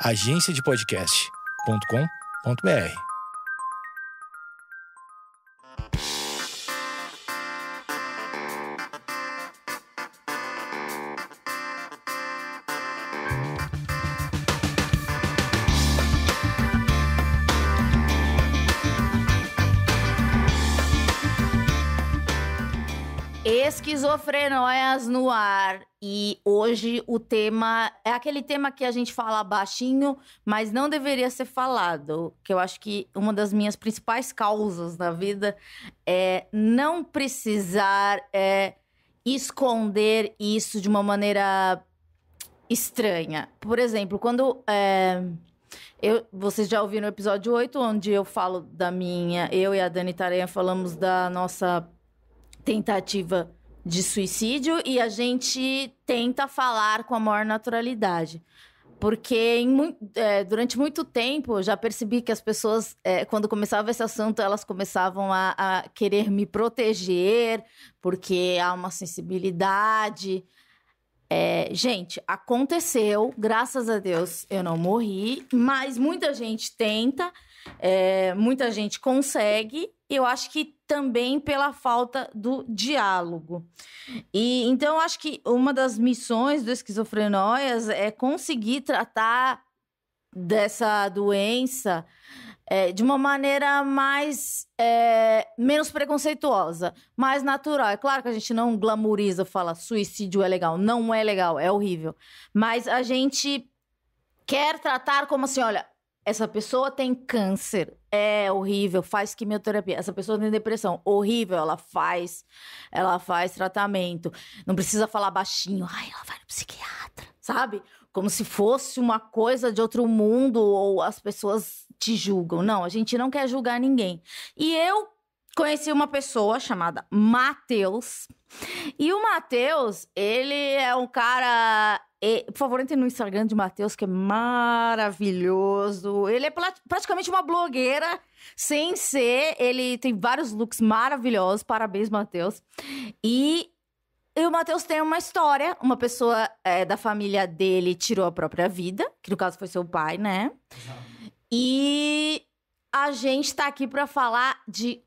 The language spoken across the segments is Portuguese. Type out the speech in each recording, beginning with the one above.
agenciadepodcast.com.br. Esquizofrenóias no ar. E hoje o tema é aquele tema que a gente fala baixinho, mas não deveria ser falado. Que eu acho que uma das minhas principais causas na vida é não precisar esconder isso de uma maneira estranha. Por exemplo, quando... vocês já ouviram o episódio 8, onde eu falo eu e a Dani Taranha falamos da nossa tentativa de suicídio, e a gente tenta falar com a maior naturalidade. Porque durante muito tempo eu já percebi que as pessoas, quando começava esse assunto, elas começavam a querer me proteger, porque há uma sensibilidade. Gente, aconteceu, graças a Deus eu não morri, mas muita gente tenta, muita gente consegue, e eu acho que também pela falta do diálogo. E então eu acho que uma das missões do Esquizofrenóias é conseguir tratar dessa doença de uma maneira menos preconceituosa, mais natural. É claro que a gente não glamouriza, fala suicídio é legal. Não é legal, é horrível. Mas a gente quer tratar como assim, olha, essa pessoa tem câncer, é horrível, faz quimioterapia. Essa pessoa tem depressão, horrível, ela faz tratamento. Não precisa falar baixinho, ela vai no psiquiatra, sabe? Como se fosse uma coisa de outro mundo, ou as pessoas te julgam. Não, a gente não quer julgar ninguém. E eu conheci uma pessoa chamada Matheus. E o Matheus, ele é um cara... por favor, entre no Instagram de Matheus, que é maravilhoso. Ele é praticamente uma blogueira, sem ser. Ele tem vários looks maravilhosos. Parabéns, Matheus. E o Matheus tem uma história. Uma pessoa da família dele tirou a própria vida, que no caso foi seu pai, né? Exato. E a gente tá aqui pra falar de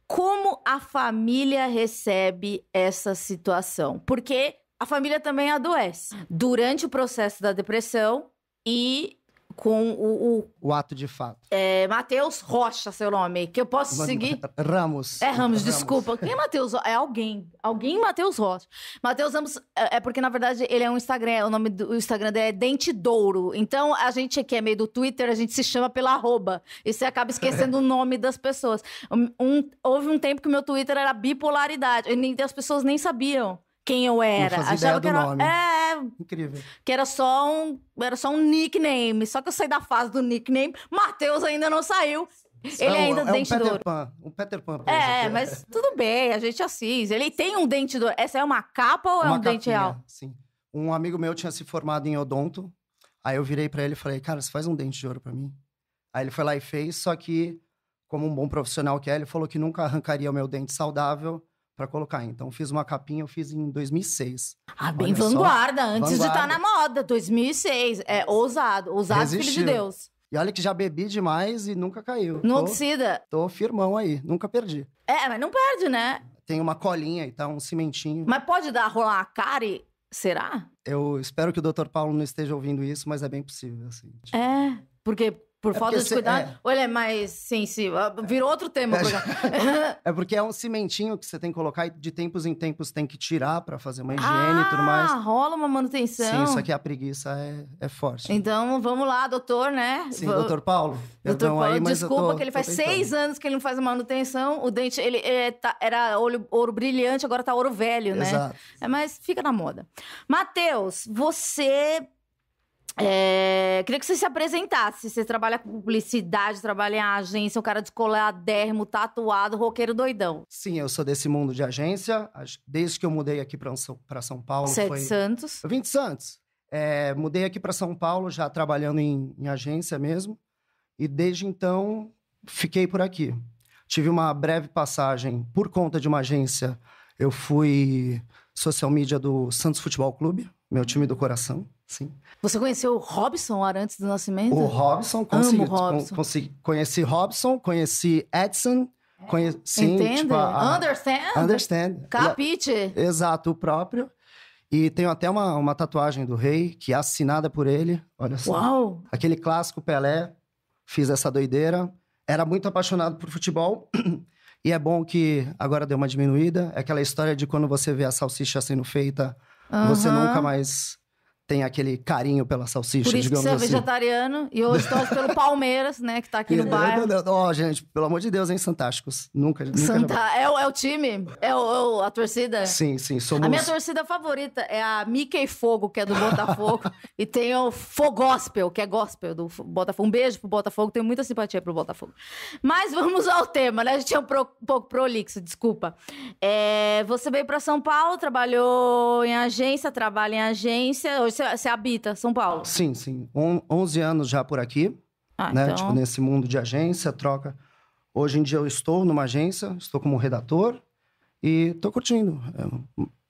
como a família recebe essa situação. Porque a família também adoece durante o processo da depressão e com o ato de fato. Matheus Rocha, seu nome, que eu posso seguir? Ramos. Ramos, desculpa. Quem é Matheus? É alguém. Alguém Matheus Rocha. Matheus Ramos porque, na verdade, ele é um Instagram. O nome do Instagram dele é Dente Douro. Então, a gente aqui é meio do Twitter, a gente se chama pela arroba. E você acaba esquecendo o nome das pessoas. Houve um tempo que o meu Twitter era bipolaridade. E as pessoas nem sabiam quem eu era. Não fazia ideia do nome. Incrível. Que era só um nickname. Só que eu saí da fase do nickname. Matheus ainda não saiu. Ele ainda dente douro. Um Peter Pan. Mas tudo bem, a gente assiste. Ele tem um dente douro. Essa é uma capa ou é um dente real? Sim. Um amigo meu tinha se formado em odonto. Aí eu virei pra ele e falei, cara, você faz um dente de ouro pra mim? Aí ele foi lá e fez, só que, como um bom profissional que ele falou que nunca arrancaria o meu dente saudável pra colocar. Então, fiz uma capinha, eu fiz em 2006. Bem vanguarda, antes de estar na moda. 2006. Ousado. Ousado, filho de Deus. E olha que já bebi demais e nunca caiu. Não oxida. Tô firmão aí, nunca perdi. Mas não perde, né? Tem uma colinha e tá, um cimentinho. Mas pode rolar uma cárie? Será? Eu espero que o Dr. Paulo não esteja ouvindo isso, mas é bem possível, assim. Porque... Por falta de cuidado? Ou ele é mais sensível? Virou outro tema. É porque é um cimentinho que você tem que colocar e de tempos em tempos tem que tirar pra fazer uma higiene e tudo mais. Rola uma manutenção. Sim, isso aqui a preguiça é forte. Então, vamos lá, doutor, né? Sim, doutor Paulo. Doutor Paulo, aí, mas desculpa que ele faz 6 anos que ele não faz a manutenção. O dente, ele era ouro brilhante, agora tá ouro velho, né? Exato. Mas fica na moda. Matheus, você... queria que você se apresentasse. Você trabalha com publicidade, trabalha em agência, um cara descoladérrimo, tatuado, roqueiro doidão. Sim, eu sou desse mundo de agência. Desde que eu mudei aqui pra São Paulo. Você é de Santos? Eu vim de Santos. Mudei aqui pra São Paulo, já trabalhando em agência mesmo. E desde então, fiquei por aqui. Tive uma breve passagem por conta de uma agência. Eu fui social media do Santos Futebol Clube, meu time do coração. Sim. Você conheceu o Robson Arantes do Nascimento? O Robson, Amo Robson. Conheci Robson, conheci Edson, sim, Entende? tipo, Understand. Capite. Exato, o próprio. E tenho até uma tatuagem do rei, que é assinada por ele. Olha só. Uau! Aquele clássico Pelé, fiz essa doideira. Era muito apaixonado por futebol. E é bom que agora deu uma diminuída. É aquela história de quando você vê a salsicha sendo feita, você nunca mais tem aquele carinho pela salsicha, Por isso que digamos você é assim. vegetariano e hoje torce pelo Palmeiras, né? Que tá aqui no bairro. Ó, gente, pelo amor de Deus, hein, Fantásticos. Nunca É o time? A torcida? Sim, somos... A minha torcida favorita é a Mickey Fogo, que é do Botafogo. E tem o Fogospel, que é gospel do Botafogo. Um beijo pro Botafogo, tenho muita simpatia pro Botafogo. Mas vamos ao tema, né? A gente é um pouco prolixo, desculpa. Você veio pra São Paulo, trabalha em agência. Hoje você habita São Paulo? Sim. 11 anos já por aqui, né? Então... Tipo, nesse mundo de agência, troca. Hoje em dia eu estou numa agência, estou como redator e tô curtindo.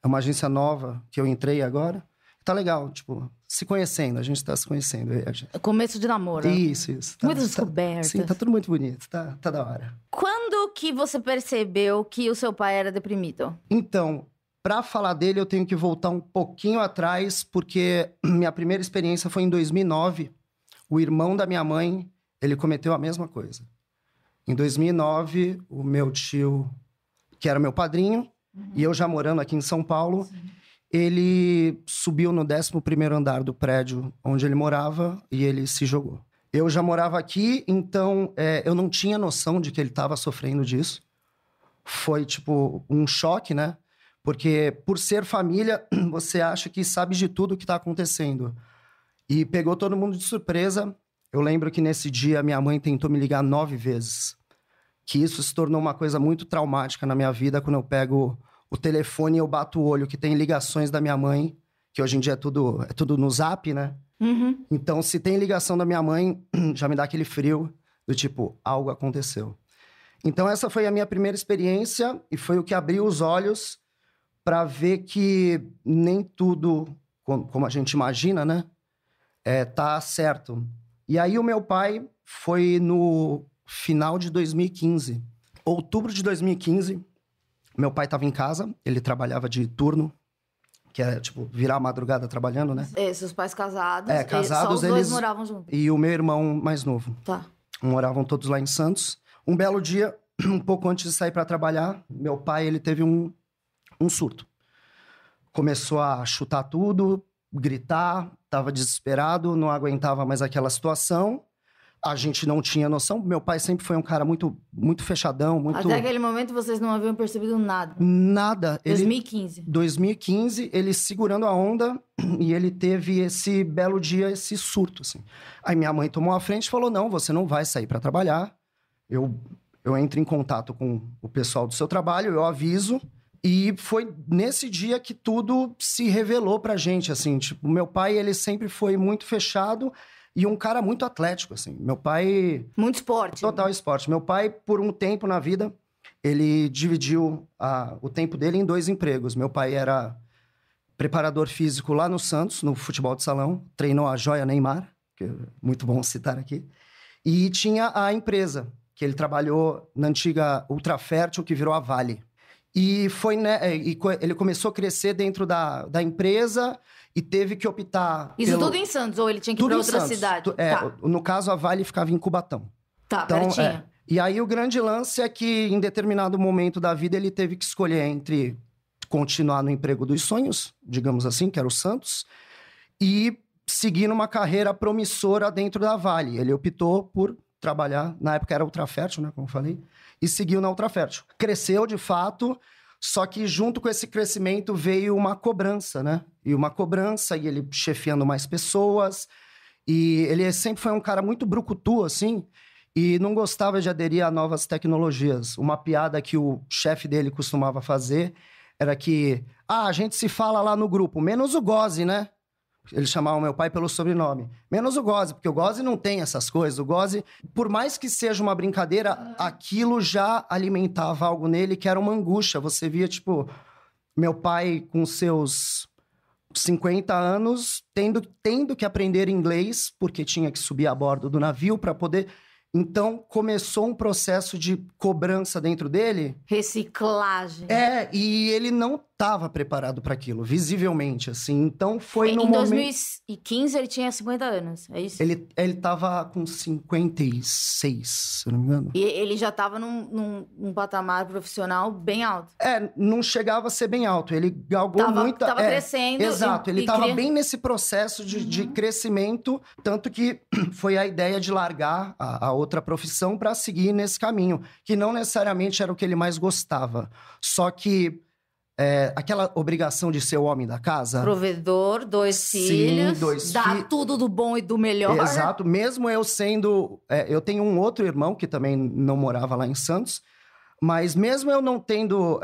É uma agência nova que eu entrei agora. Tá legal, tipo, se conhecendo, a gente tá se conhecendo. Começo de namoro. Isso. Muitas descobertas. Sim, tá tudo muito bonito, tá da hora. Quando que você percebeu que o seu pai era deprimido? Então... Para falar dele, eu tenho que voltar um pouquinho atrás, porque minha primeira experiência foi em 2009. O irmão da minha mãe, ele cometeu a mesma coisa. Em 2009, o meu tio, que era meu padrinho, e eu já morando aqui em São Paulo, ele subiu no 11º andar do prédio onde ele morava e ele se jogou. Eu já morava aqui, então eu não tinha noção de que ele estava sofrendo disso. Foi, tipo, um choque, né? Porque, por ser família, você acha que sabe de tudo o que está acontecendo. E pegou todo mundo de surpresa. Eu lembro que nesse dia minha mãe tentou me ligar 9 vezes. Que isso se tornou uma coisa muito traumática na minha vida. Quando eu pego o telefone e eu bato o olho, que tem ligações da minha mãe, que hoje em dia é tudo no Zap, né? Uhum. Então, se tem ligação da minha mãe, já me dá aquele frio do tipo, algo aconteceu. Então, essa foi a minha primeira experiência e foi o que abriu os olhos para ver que nem tudo, como a gente imagina, né? Tá certo. E aí o meu pai foi no final de 2015. Outubro de 2015, meu pai estava em casa, ele trabalhava de turno, que é, tipo, virar a madrugada trabalhando, né? Seus pais casados. Casados, só os dois moravam juntos. E o meu irmão mais novo. Tá. Moravam todos lá em Santos. Um belo dia, um pouco antes de sair para trabalhar, meu pai, ele teve um surto. Começou a chutar tudo, gritar, estava desesperado, não aguentava mais aquela situação. A gente não tinha noção. Meu pai sempre foi um cara muito, muito fechadão, muito... Até aquele momento vocês não haviam percebido nada? Nada. 2015. 2015, ele segurando a onda e ele teve esse belo dia, esse surto, assim. Aí minha mãe tomou a frente e falou, não, você não vai sair para trabalhar. Eu entro em contato com o pessoal do seu trabalho, eu aviso. E foi nesse dia que tudo se revelou pra gente, assim. Tipo, meu pai, ele sempre foi muito fechado e um cara muito atlético, assim. Meu pai... Muito esporte. Total esporte. Meu pai, por um tempo na vida, ele dividiu o tempo dele em 2 empregos. Meu pai era preparador físico lá no Santos, no futebol de salão. Treinou a joia Neymar, que é muito bom citar aqui. E tinha a empresa, que ele trabalhou na antiga Ultrafértil, que virou a Vale. E foi, né, ele começou a crescer dentro da empresa e teve que optar... Isso tudo em Santos, ou ele tinha que ir para outra cidade? Tá. No caso, a Vale ficava em Cubatão. Tá, então, pertinho. E aí, o grande lance é que, em determinado momento da vida, ele teve que escolher entre continuar no emprego dos sonhos, digamos assim, que era o Santos, e seguir numa carreira promissora dentro da Vale. Ele optou por trabalhar, na época era Ultrafértil, né, como eu falei, e seguiu na Ultrafértil. Cresceu, de fato, só que junto com esse crescimento veio uma cobrança, né? E uma cobrança, e ele chefiando mais pessoas, e ele sempre foi um cara muito brucutu, assim, e não gostava de aderir a novas tecnologias. Uma piada que o chefe dele costumava fazer era que, a gente se fala lá no grupo, menos o Gozzi, né? Eles chamavam meu pai pelo sobrenome. Menos o Gozzi, porque o Gozzi não tem essas coisas. O Gozzi, por mais que seja uma brincadeira, aquilo já alimentava algo nele que era uma angústia. Você via, tipo, meu pai com seus 50 anos, tendo que aprender inglês, porque tinha que subir a bordo do navio para poder... Então, começou um processo de cobrança dentro dele. Reciclagem. E ele não estava preparado para aquilo, visivelmente, assim. Então, foi no Em momento... 2015, ele tinha 50 anos, é isso? Ele tava com 56, se eu não me engano. E ele já tava num patamar profissional bem alto. Não chegava a ser bem alto. Ele galgou muita... Tava crescendo. Exato, ele estava bem nesse processo de crescimento, tanto que foi a ideia de largar a outra profissão para seguir nesse caminho, que não necessariamente era o que ele mais gostava. Só que aquela obrigação de ser o homem da casa... Provedor, 2 filhos. Dá tudo do bom e do melhor. Exato. Mesmo eu sendo... eu tenho um outro irmão que também não morava lá em Santos, mas mesmo eu não tendo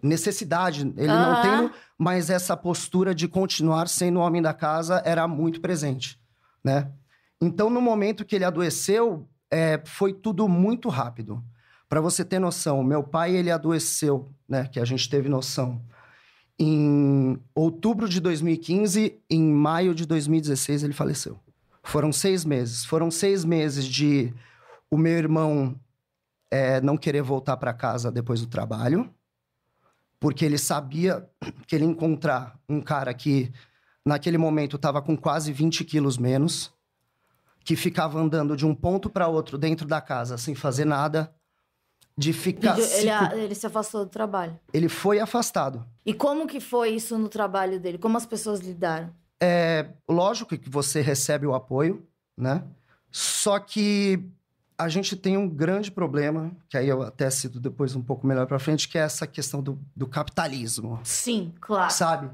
necessidade, ele não tendo, mas essa postura de continuar sendo o homem da casa era muito presente, né? Então, no momento que ele adoeceu, foi tudo muito rápido. Para você ter noção, meu pai, ele adoeceu, né? Que a gente teve noção. Em outubro de 2015, em maio de 2016, ele faleceu. Foram 6 meses. Foram 6 meses de o meu irmão não querer voltar para casa depois do trabalho, porque ele sabia que ele ia encontrar um cara que, naquele momento, estava com quase 20 quilos menos, que ficava andando de um ponto para outro dentro da casa sem fazer nada, de ficar... Ele se afastou do trabalho. Ele foi afastado. E como que foi isso no trabalho dele? Como as pessoas lidaram? Lógico que você recebe o apoio, né? Só que a gente tem um grande problema, que aí eu até cito depois um pouco melhor para frente, que é essa questão do capitalismo. Sim, claro. Sabe?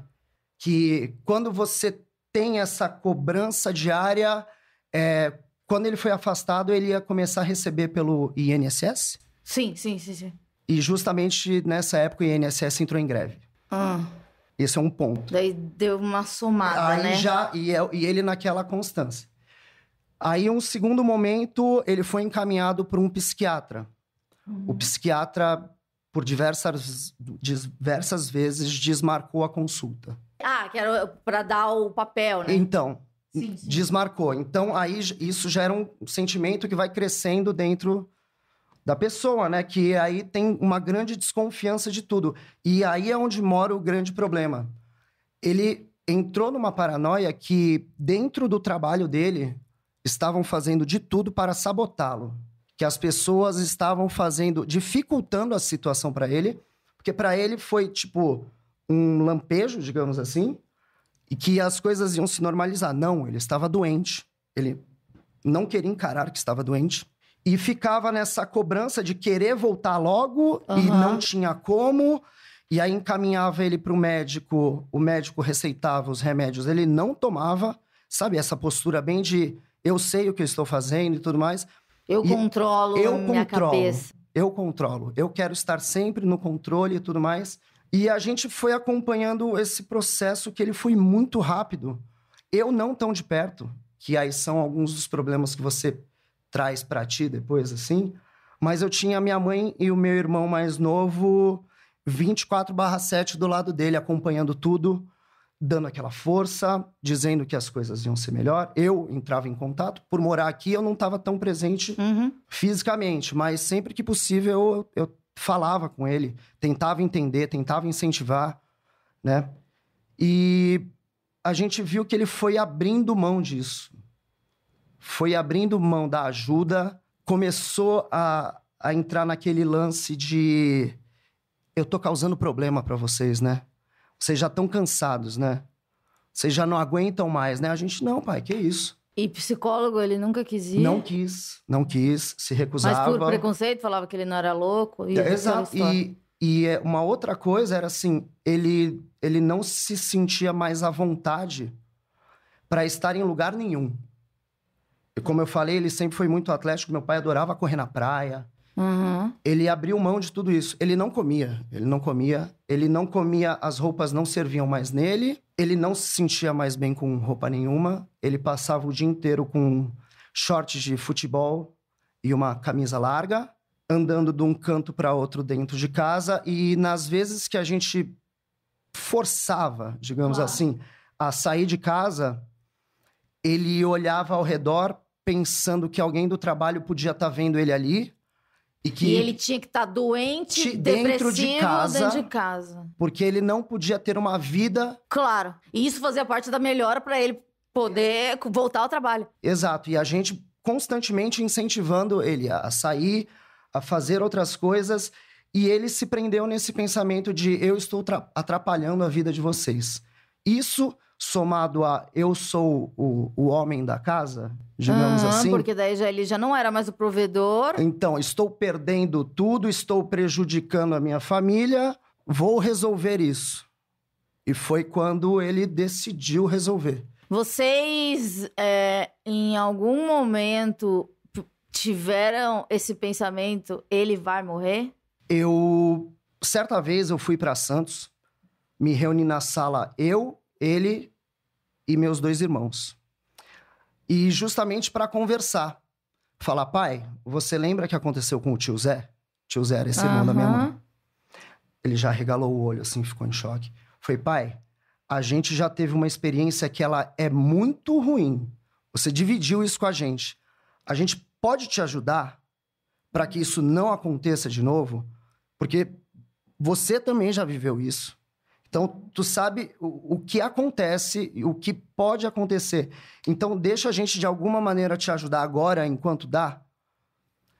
Que quando você tem essa cobrança diária... quando ele foi afastado, ele ia começar a receber pelo INSS? Sim. E justamente nessa época o INSS entrou em greve. Esse é um ponto. Daí deu uma somada, né? E ele naquela constância. Aí, um segundo momento, ele foi encaminhado por um psiquiatra. O psiquiatra, por diversas vezes, desmarcou a consulta. Que era para dar o papel, né? Então... Sim. Desmarcou. Então, aí isso gera um sentimento que vai crescendo dentro da pessoa, né? Que aí tem uma grande desconfiança de tudo. E aí é onde mora o grande problema. Ele entrou numa paranoia que, dentro do trabalho dele, estavam fazendo de tudo para sabotá-lo. Que as pessoas estavam dificultando a situação para ele, porque para ele foi, tipo, um lampejo, digamos assim, e que as coisas iam se normalizar. Não, ele estava doente. Ele não queria encarar que estava doente. E ficava nessa cobrança de querer voltar logo e não tinha como. E aí encaminhava ele para o médico receitava os remédios, ele não tomava. Sabe, essa postura bem de eu sei o que eu estou fazendo e tudo mais. Eu controlo minha cabeça. Eu controlo. Eu quero estar sempre no controle e tudo mais. E a gente foi acompanhando esse processo que ele foi muito rápido. Eu não tão de perto, que aí são alguns dos problemas que você traz pra ti depois, assim. Mas eu tinha a minha mãe e o meu irmão mais novo 24/7 do lado dele, acompanhando tudo, dando aquela força, dizendo que as coisas iam ser melhor. Eu entrava em contato. Por morar aqui, eu não estava tão presente fisicamente, mas sempre que possível eu falava com ele, tentava entender, tentava incentivar, né? E a gente viu que ele foi abrindo mão disso. Foi abrindo mão da ajuda, começou a entrar naquele lance de eu tô causando problema para vocês, né? Vocês já estão cansados, né? Vocês já não aguentam mais, né? A gente, não, pai, que isso? E psicólogo, ele nunca quis ir? Não quis, se recusava. Mas por preconceito, falava que ele não era louco? Exato, e uma outra coisa era assim, ele não se sentia mais à vontade para estar em lugar nenhum. E como eu falei, ele sempre foi muito atlético, meu pai adorava correr na praia. Ele abriu mão de tudo isso. Ele não comia, as roupas não serviam mais nele, ele não se sentia mais bem com roupa nenhuma, ele passava o dia inteiro com shorts de futebol e uma camisa larga, andando de um canto para outro dentro de casa, e nas vezes que a gente forçava, digamos Claro. assim, a sair de casa, ele olhava ao redor pensando que alguém do trabalho podia estar vendo ele ali e que E ele tinha que estar doente, dentro de depressivo, casa. dentro de casa. porque ele não podia ter uma vida. Claro. E isso fazia parte da melhora para ele poder voltar ao trabalho. Exato, e a gente constantemente incentivando ele a sair, a fazer outras coisas, e ele se prendeu nesse pensamento de eu estou atrapalhando a vida de vocês. Isso, somado a eu sou o homem da casa, digamos assim. Porque daí ele já não era mais o provedor. Então, estou perdendo tudo, estou prejudicando a minha família, vou resolver isso. E foi quando ele decidiu resolver. Vocês, em algum momento, tiveram esse pensamento, ele vai morrer? Certa vez eu fui para Santos, me reuni na sala ele e meus 2 irmãos. E justamente para conversar. Falar, pai, você lembra que aconteceu com o tio Zé? Tio Zé era esse irmão da minha mãe. Ele já regalou o olho, assim, ficou em choque. Falei, pai, a gente já teve uma experiência que ela é muito ruim. Você dividiu isso com a gente. A gente pode te ajudar para que isso não aconteça de novo? Porque você também já viveu isso. Então, tu sabe o que acontece, o que pode acontecer. Então, deixa a gente, de alguma maneira, te ajudar agora, enquanto dá.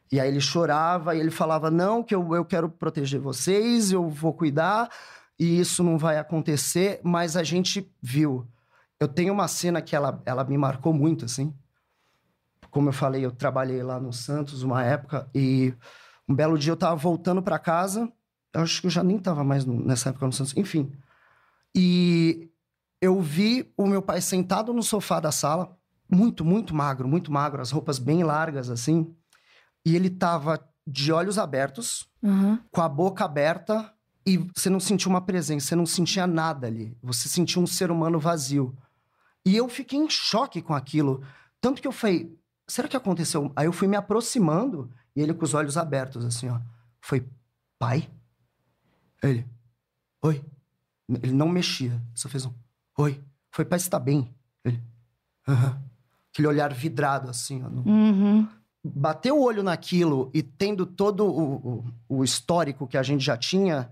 E aí ele chorava, e ele falava, não, que eu quero proteger vocês, eu vou cuidar, e isso não vai acontecer, mas a gente viu. Eu tenho uma cena que ela me marcou muito, assim. Como eu falei, eu trabalhei lá no Santos uma época, e um belo dia eu tava voltando para casa. Eu acho que eu já nem tava mais nessa época no Santos. Enfim. E eu vi o meu pai sentado no sofá da sala, muito, muito magro, as roupas bem largas, assim. E ele tava de olhos abertos, com a boca aberta, e você não sentia uma presença, você não sentia nada ali. Você sentia um ser humano vazio. E eu fiquei em choque com aquilo. Tanto que eu falei, será que aconteceu? Aí eu fui me aproximando, e ele com os olhos abertos, assim, ó. Foi, pai? Ele, oi. Ele não mexia, só fez um, oi. Foi, pai, você tá bem? Ele, Aquele olhar vidrado, assim, ó. Bateu o olho naquilo e tendo todo o histórico que a gente já tinha,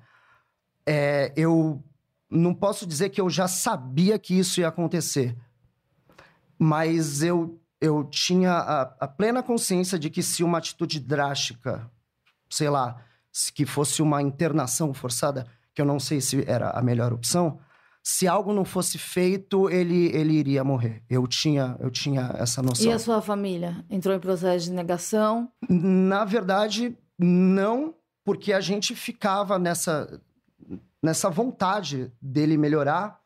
eu não posso dizer que eu já sabia que isso ia acontecer. Mas eu tinha a plena consciência de que se uma atitude drástica, sei lá, que fosse uma internação forçada, que eu não sei se era a melhor opção, se algo não fosse feito, ele iria morrer. Eu tinha essa noção. E a sua família? Entrou em processo de negação? Na verdade, não, porque a gente ficava nessa vontade dele melhorar.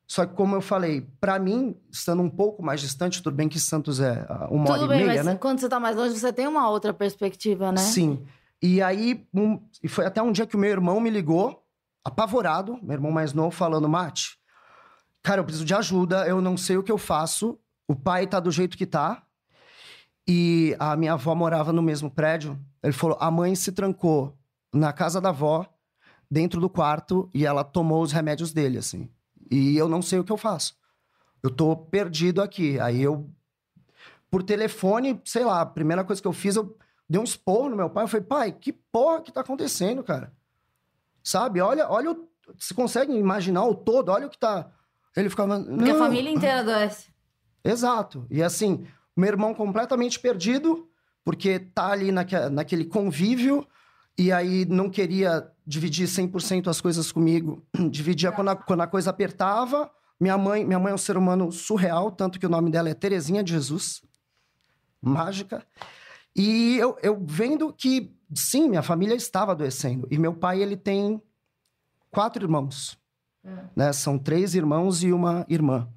Só que, como eu falei, para mim, estando um pouco mais distante, tudo bem que Santos é 1h30, mas né? Quando você tá mais longe, você tem uma outra perspectiva, né? Sim. E aí, e foi até um dia que o meu irmão me ligou, apavorado, meu irmão mais novo, falando, Mate, cara, eu preciso de ajuda, eu não sei o que eu faço, o pai tá do jeito que tá, e a minha avó morava no mesmo prédio. Ele falou, a mãe se trancou na casa da avó, dentro do quarto, e ela tomou os remédios dele, assim. E eu não sei o que eu faço. Eu tô perdido aqui. Aí eu, por telefone, sei lá, a primeira coisa que eu fiz, eu dei um esporro no meu pai. Eu falei, pai, que porra que tá acontecendo, cara? Sabe? Olha você consegue imaginar o todo? Olha o que tá... Ele ficava... Porque a família inteira adoece. Exato. E assim, meu irmão completamente perdido, porque tá ali naquele convívio, e aí não queria dividir 100% as coisas comigo. Dividia quando a coisa apertava. Minha mãe é um ser humano surreal, tanto que o nome dela é Terezinha de Jesus. Mágica. E eu vendo que, sim, minha família estava adoecendo. E meu pai, ele tem 4 irmãos. Né? São 3 irmãos e uma irmã.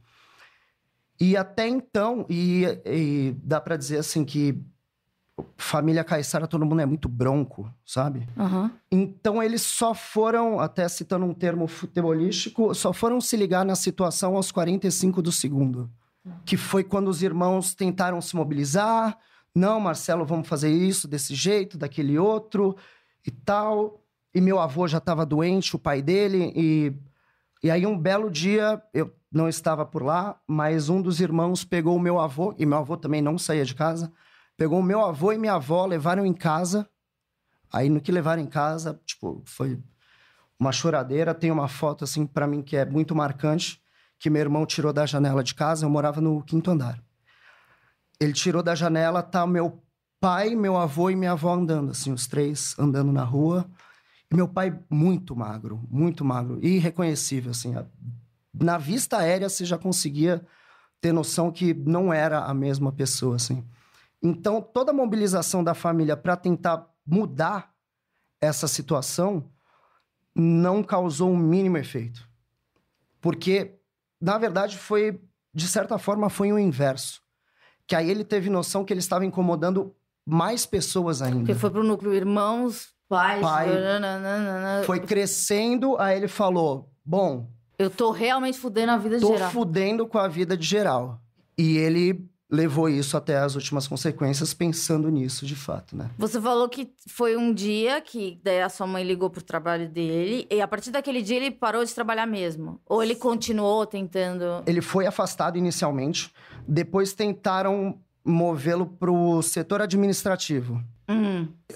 E até então, e dá pra dizer assim que família caiçara, todo mundo é muito bronco, sabe? Então eles só foram, até citando um termo futebolístico, só foram se ligar na situação aos 45 do segundo. Que foi quando os irmãos tentaram se mobilizar. Não, Marcelo, vamos fazer isso desse jeito, daquele outro e tal. E meu avô já estava doente, o pai dele, e E aí, um belo dia, eu não estava por lá, mas um dos irmãos pegou o meu avô, e meu avô também não saía de casa, pegou o meu avô e minha avó, levaram em casa. Aí, no que levaram em casa, tipo, foi uma choradeira. Tem uma foto, assim, pra mim, que é muito marcante, que meu irmão tirou da janela de casa. Eu morava no 5º andar. Ele tirou da janela, tá meu pai, meu avô e minha avó andando, assim, os 3 andando na rua. E meu pai muito magro, irreconhecível, assim. Na vista aérea, você já conseguia ter noção que não era a mesma pessoa, assim. Então, toda a mobilização da família para tentar mudar essa situação não causou um mínimo efeito. Porque, na verdade, de certa forma, foi o inverso. Que aí ele teve noção que ele estava incomodando mais pessoas ainda. Porque foi pro núcleo irmãos, pais... Foi crescendo, aí ele falou, bom... Eu tô realmente fudendo a vida de geral. Tô fudendo com a vida de geral. E ele levou isso até as últimas consequências, pensando nisso, de fato, né? Você falou que foi um dia que daí a sua mãe ligou pro trabalho dele, e a partir daquele dia ele parou de trabalhar mesmo? Ou ele continuou tentando... Ele foi afastado inicialmente, depois tentaram movê-lo pro setor administrativo.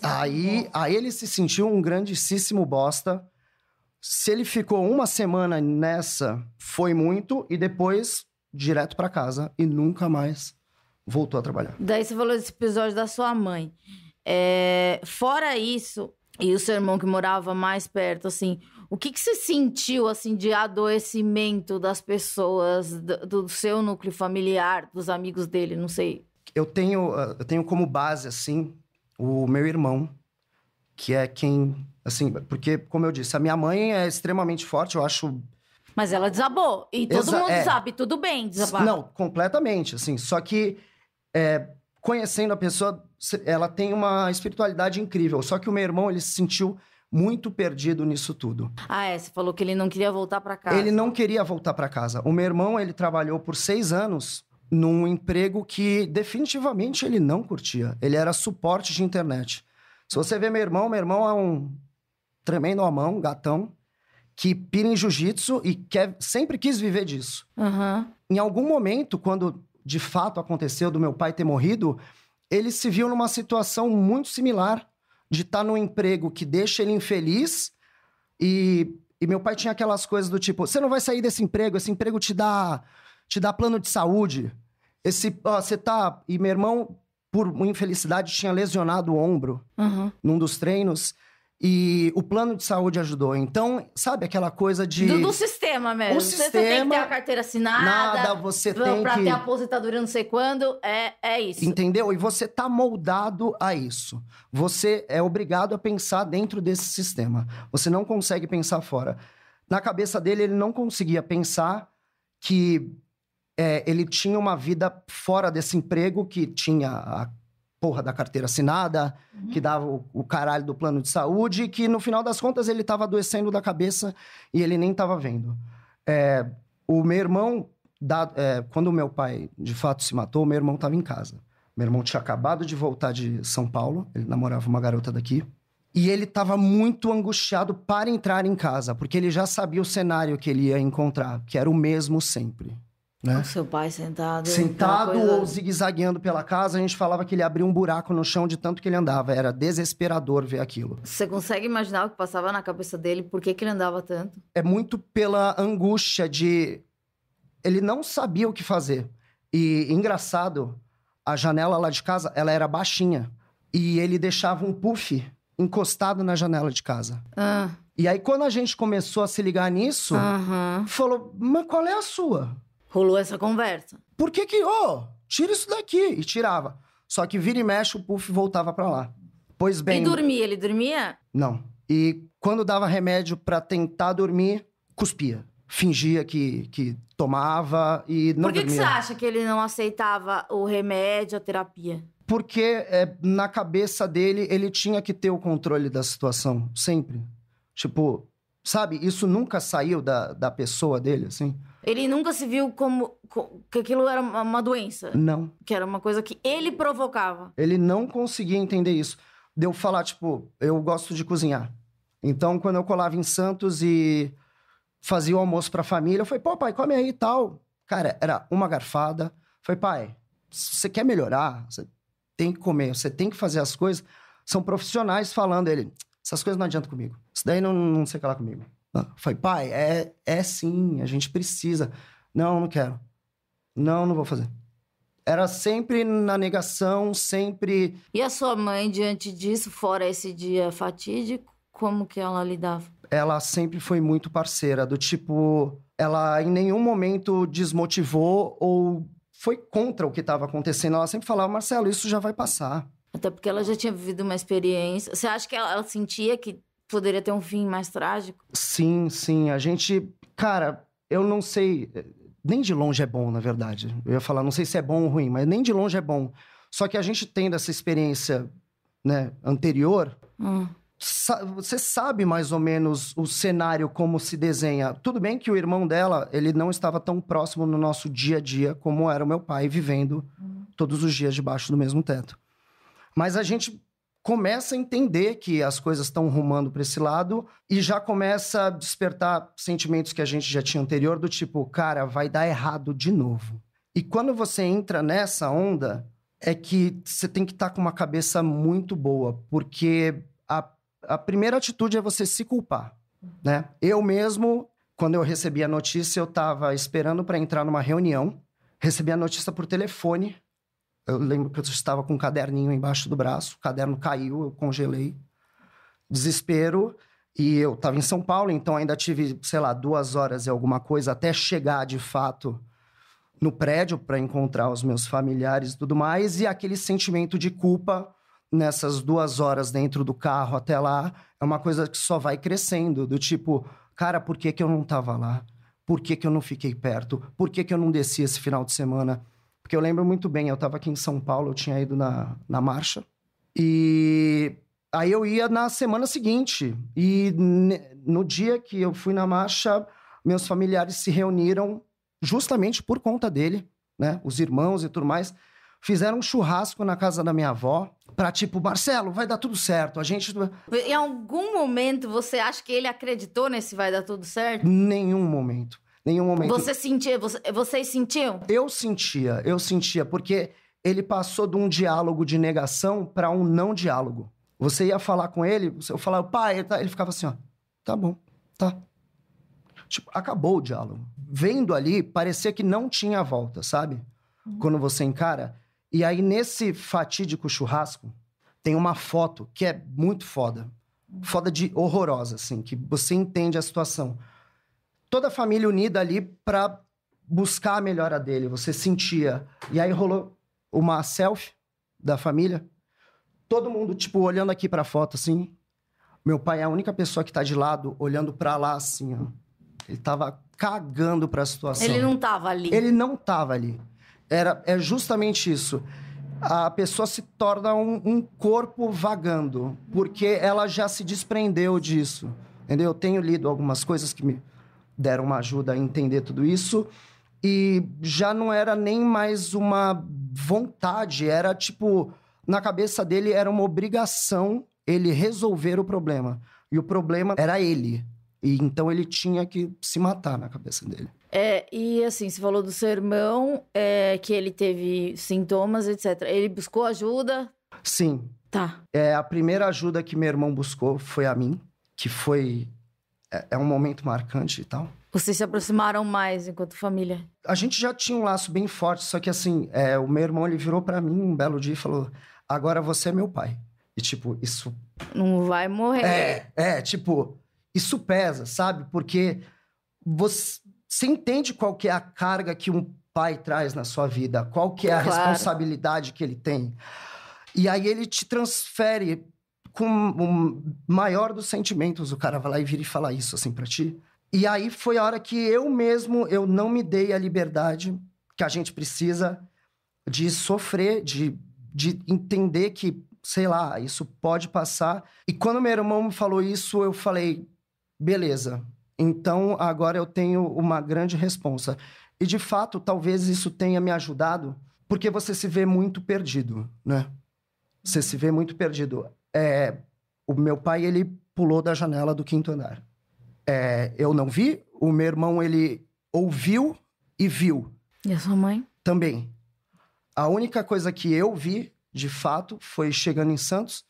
Aí ele se sentiu um grandíssimo bosta. Se ele ficou uma semana nessa, foi muito, e depois direto pra casa e nunca mais voltou a trabalhar. Daí você falou desse episódio da sua mãe. Fora isso, e o seu irmão que morava mais perto, assim, o que você sentiu, assim, de adoecimento das pessoas, do seu núcleo familiar, dos amigos dele, não sei? Eu tenho como base, assim, o meu irmão, que é quem... Assim, porque, como eu disse, a minha mãe é extremamente forte, eu acho... Mas ela desabou. E todo mundo sabe, tudo bem desabar. Não, completamente, assim. Só que, conhecendo a pessoa, ela tem uma espiritualidade incrível. Só que o meu irmão, ele se sentiu muito perdido nisso tudo. Você falou que ele não queria voltar pra casa. Ele não queria voltar pra casa. O meu irmão, ele trabalhou por 6 anos num emprego que definitivamente ele não curtia. Ele era suporte de internet. Se você ver meu irmão é um tremendo homão, gatão, que pira em jiu-jitsu e sempre quis viver disso. Em algum momento, quando de fato aconteceu do meu pai ter morrido, ele se viu numa situação muito similar, de estar num emprego que deixa ele infeliz, e meu pai tinha aquelas coisas do tipo, você não vai sair desse emprego, esse emprego te dá plano de saúde. E meu irmão, por uma infelicidade, tinha lesionado o ombro num dos treinos. E o plano de saúde ajudou. Então, sabe aquela coisa de... Do sistema mesmo. Você tem que ter a carteira assinada. Você tem pra ter aposentadoria não sei quando. É isso. Entendeu? E você tá moldado a isso. Você é obrigado a pensar dentro desse sistema. Você não consegue pensar fora. Na cabeça dele, ele não conseguia pensar que ele tinha uma vida fora desse emprego, que tinha a porra da carteira assinada, que dava o caralho do plano de saúde, que no final das contas ele tava adoecendo da cabeça e ele nem tava vendo. O meu irmão, quando o meu pai de fato se matou, o meu irmão tava em casa. Meu irmão tinha acabado de voltar de São Paulo, ele namorava uma garota daqui, e ele tava muito angustiado para entrar em casa, porque ele já sabia o cenário que ele ia encontrar, que era o mesmo sempre. Né? O seu pai sentado ou zigue-zagueando pela casa, a gente falava que ele abria um buraco no chão de tanto que ele andava. Era desesperador ver aquilo. Você consegue imaginar o que passava na cabeça dele? Por que ele andava tanto? É muito pela angústia de... Ele não sabia o que fazer. E, engraçado, a janela lá de casa, ela era baixinha. E ele deixava um puff encostado na janela de casa. E aí, quando a gente começou a se ligar nisso, falou, mas qual é a sua? Rolou essa conversa. Por que tira isso daqui? E tirava. Só que vira e mexe, o puff voltava pra lá. Pois bem... E dormia? Ele dormia? Não. E quando dava remédio pra tentar dormir, cuspia. Fingia que tomava e não dormia. Por que você acha que ele não aceitava o remédio, a terapia? Porque na cabeça dele, ele tinha que ter o controle da situação. Sempre. Tipo, sabe? Isso nunca saiu da pessoa dele, assim. Ele nunca se viu como que aquilo era uma doença? Não. Que era uma coisa que ele provocava? Ele não conseguia entender isso. De eu falar, tipo, eu gosto de cozinhar. Então, quando eu colava em Santos e fazia o almoço pra família. Eu falei, pô, pai, come aí e tal. Cara, era uma garfada. Eu falei, pai, se você quer melhorar, você tem que comer, você tem que fazer as coisas. São profissionais falando. Ele, essas coisas não adiantam comigo. Isso daí não sei o que lá comigo. Eu falei, pai, é sim, a gente precisa. Não quero. Não vou fazer. Era sempre na negação, sempre... E a sua mãe, diante disso, fora esse dia fatídico, como que ela lidava? Ela sempre foi muito parceira, do tipo... Ela em nenhum momento desmotivou ou foi contra o que estava acontecendo. Ela sempre falava, Marcelo, isso já vai passar. Até porque ela já tinha vivido uma experiência. Você acha que ela sentia que poderia ter um fim mais trágico? Sim. A gente... Cara, eu não sei... Nem de longe é bom, na verdade. Eu ia falar, não sei se é bom ou ruim, mas nem de longe é bom. Só que a gente tendo essa experiência, né, anterior, você sabe mais ou menos o cenário, como se desenha. Tudo bem que o irmão dela, ele não estava tão próximo no nosso dia a dia como era o meu pai, vivendo todos os dias debaixo do mesmo teto. Mas a gente começa a entender que as coisas estão rumando para esse lado e já começa a despertar sentimentos que a gente já tinha anterior, do tipo, cara, vai dar errado de novo. E quando você entra nessa onda, é que você tem que estar com uma cabeça muito boa, porque a primeira atitude é você se culpar, né? Eu mesmo, quando eu recebi a notícia, eu estava esperando para entrar numa reunião, recebi a notícia por telefone. Eu lembro que eu estava com um caderninho embaixo do braço, o caderno caiu, eu congelei. Desespero. E eu estava em São Paulo, então ainda tive, 2 horas e alguma coisa até chegar, de fato, no prédio para encontrar os meus familiares e tudo mais. E aquele sentimento de culpa nessas 2 horas dentro do carro até lá é uma coisa que só vai crescendo. Do tipo, cara, por que eu não estava lá? Por que eu não fiquei perto? Por que eu não desci esse final de semana? Porque eu lembro muito bem, eu estava aqui em São Paulo, eu tinha ido na marcha. E aí eu ia na semana seguinte. E no dia que eu fui na marcha, meus familiares se reuniram justamente por conta dele, né? Os irmãos e tudo mais. Fizeram um churrasco na casa da minha avó pra tipo, Marcelo, vai dar tudo certo. A gente... Em algum momento você acha que ele acreditou nesse vai dar tudo certo? Nenhum momento. Nenhum momento. Você sentia, vocês sentiam? Eu sentia, porque ele passou de um diálogo de negação para um não diálogo. Você ia falar com ele, eu falava, pai, ele ficava assim, ó, tá bom, tá. Tipo, acabou o diálogo. Vendo ali, parecia que não tinha volta, sabe? Quando você encara. E aí, nesse fatídico churrasco, tem uma foto que é muito foda. Foda de horrorosa, assim, que você entende a situação. Toda a família unida ali pra buscar a melhora dele, você sentia. E aí rolou uma selfie da família, todo mundo, tipo, olhando aqui pra foto, assim. Meu pai é a única pessoa que tá de lado, olhando pra lá, assim, ó. Ele tava cagando pra situação. Ele não tava ali. Ele não tava ali. É justamente isso. A pessoa se torna um corpo vagando, porque ela já se desprendeu disso, entendeu? Eu tenho lido algumas coisas que me deram uma ajuda a entender tudo isso, e já não era nem mais uma vontade, era tipo, na cabeça dele era uma obrigação ele resolver o problema. E o problema era ele. E então ele tinha que se matar na cabeça dele. E assim, você falou do seu irmão, que ele teve sintomas, etc. Ele buscou ajuda? Sim. Tá. A primeira ajuda que meu irmão buscou foi a mim, que foi... É um momento marcante e tal. Vocês se aproximaram mais enquanto família? A gente já tinha um laço bem forte, só que assim, o meu irmão, ele virou pra mim um belo dia e falou, agora você é meu pai. E tipo, isso... Não vai morrer. Tipo, isso pesa, sabe? Porque você entende qual que é a carga que um pai traz na sua vida, qual que é a responsabilidade que ele tem. E aí ele te transfere com o maior dos sentimentos, o cara vai lá e vira e fala isso assim pra ti. E aí foi a hora que eu não me dei a liberdade que a gente precisa de sofrer, de entender que, sei lá, isso pode passar. E quando meu irmão me falou isso, eu falei, beleza, então agora eu tenho uma grande responsa. E de fato, talvez isso tenha me ajudado, porque você se vê muito perdido, né? Você se vê muito perdido. O meu pai, ele pulou da janela do 5º andar. Eu não vi. O meu irmão, ele ouviu e viu. E a sua mãe? Também. A única coisa que eu vi, de fato, foi chegando em Santos.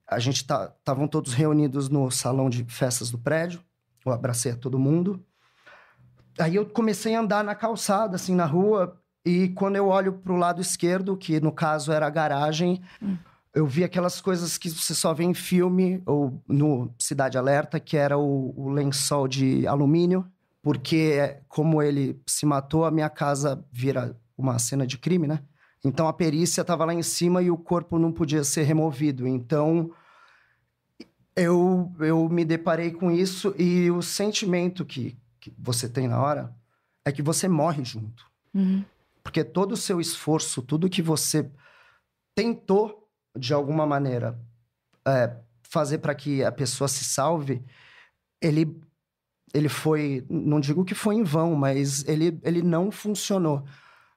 A gente estavam todos reunidos no salão de festas do prédio. Eu abracei a todo mundo. Aí eu comecei a andar na calçada, assim, na rua. E quando eu olho pro lado esquerdo, que no caso era a garagem, eu vi aquelas coisas que você só vê em filme ou no Cidade Alerta, que era o lençol de alumínio. Porque como ele se matou, a minha casa vira uma cena de crime, né? Então a perícia estava lá em cima e o corpo não podia ser removido. Então eu me deparei com isso e o sentimento que você tem na hora é que você morre junto. Porque todo o seu esforço, tudo que você tentou, de alguma maneira, fazer para que a pessoa se salve, ele foi... Não digo que foi em vão, mas ele não funcionou.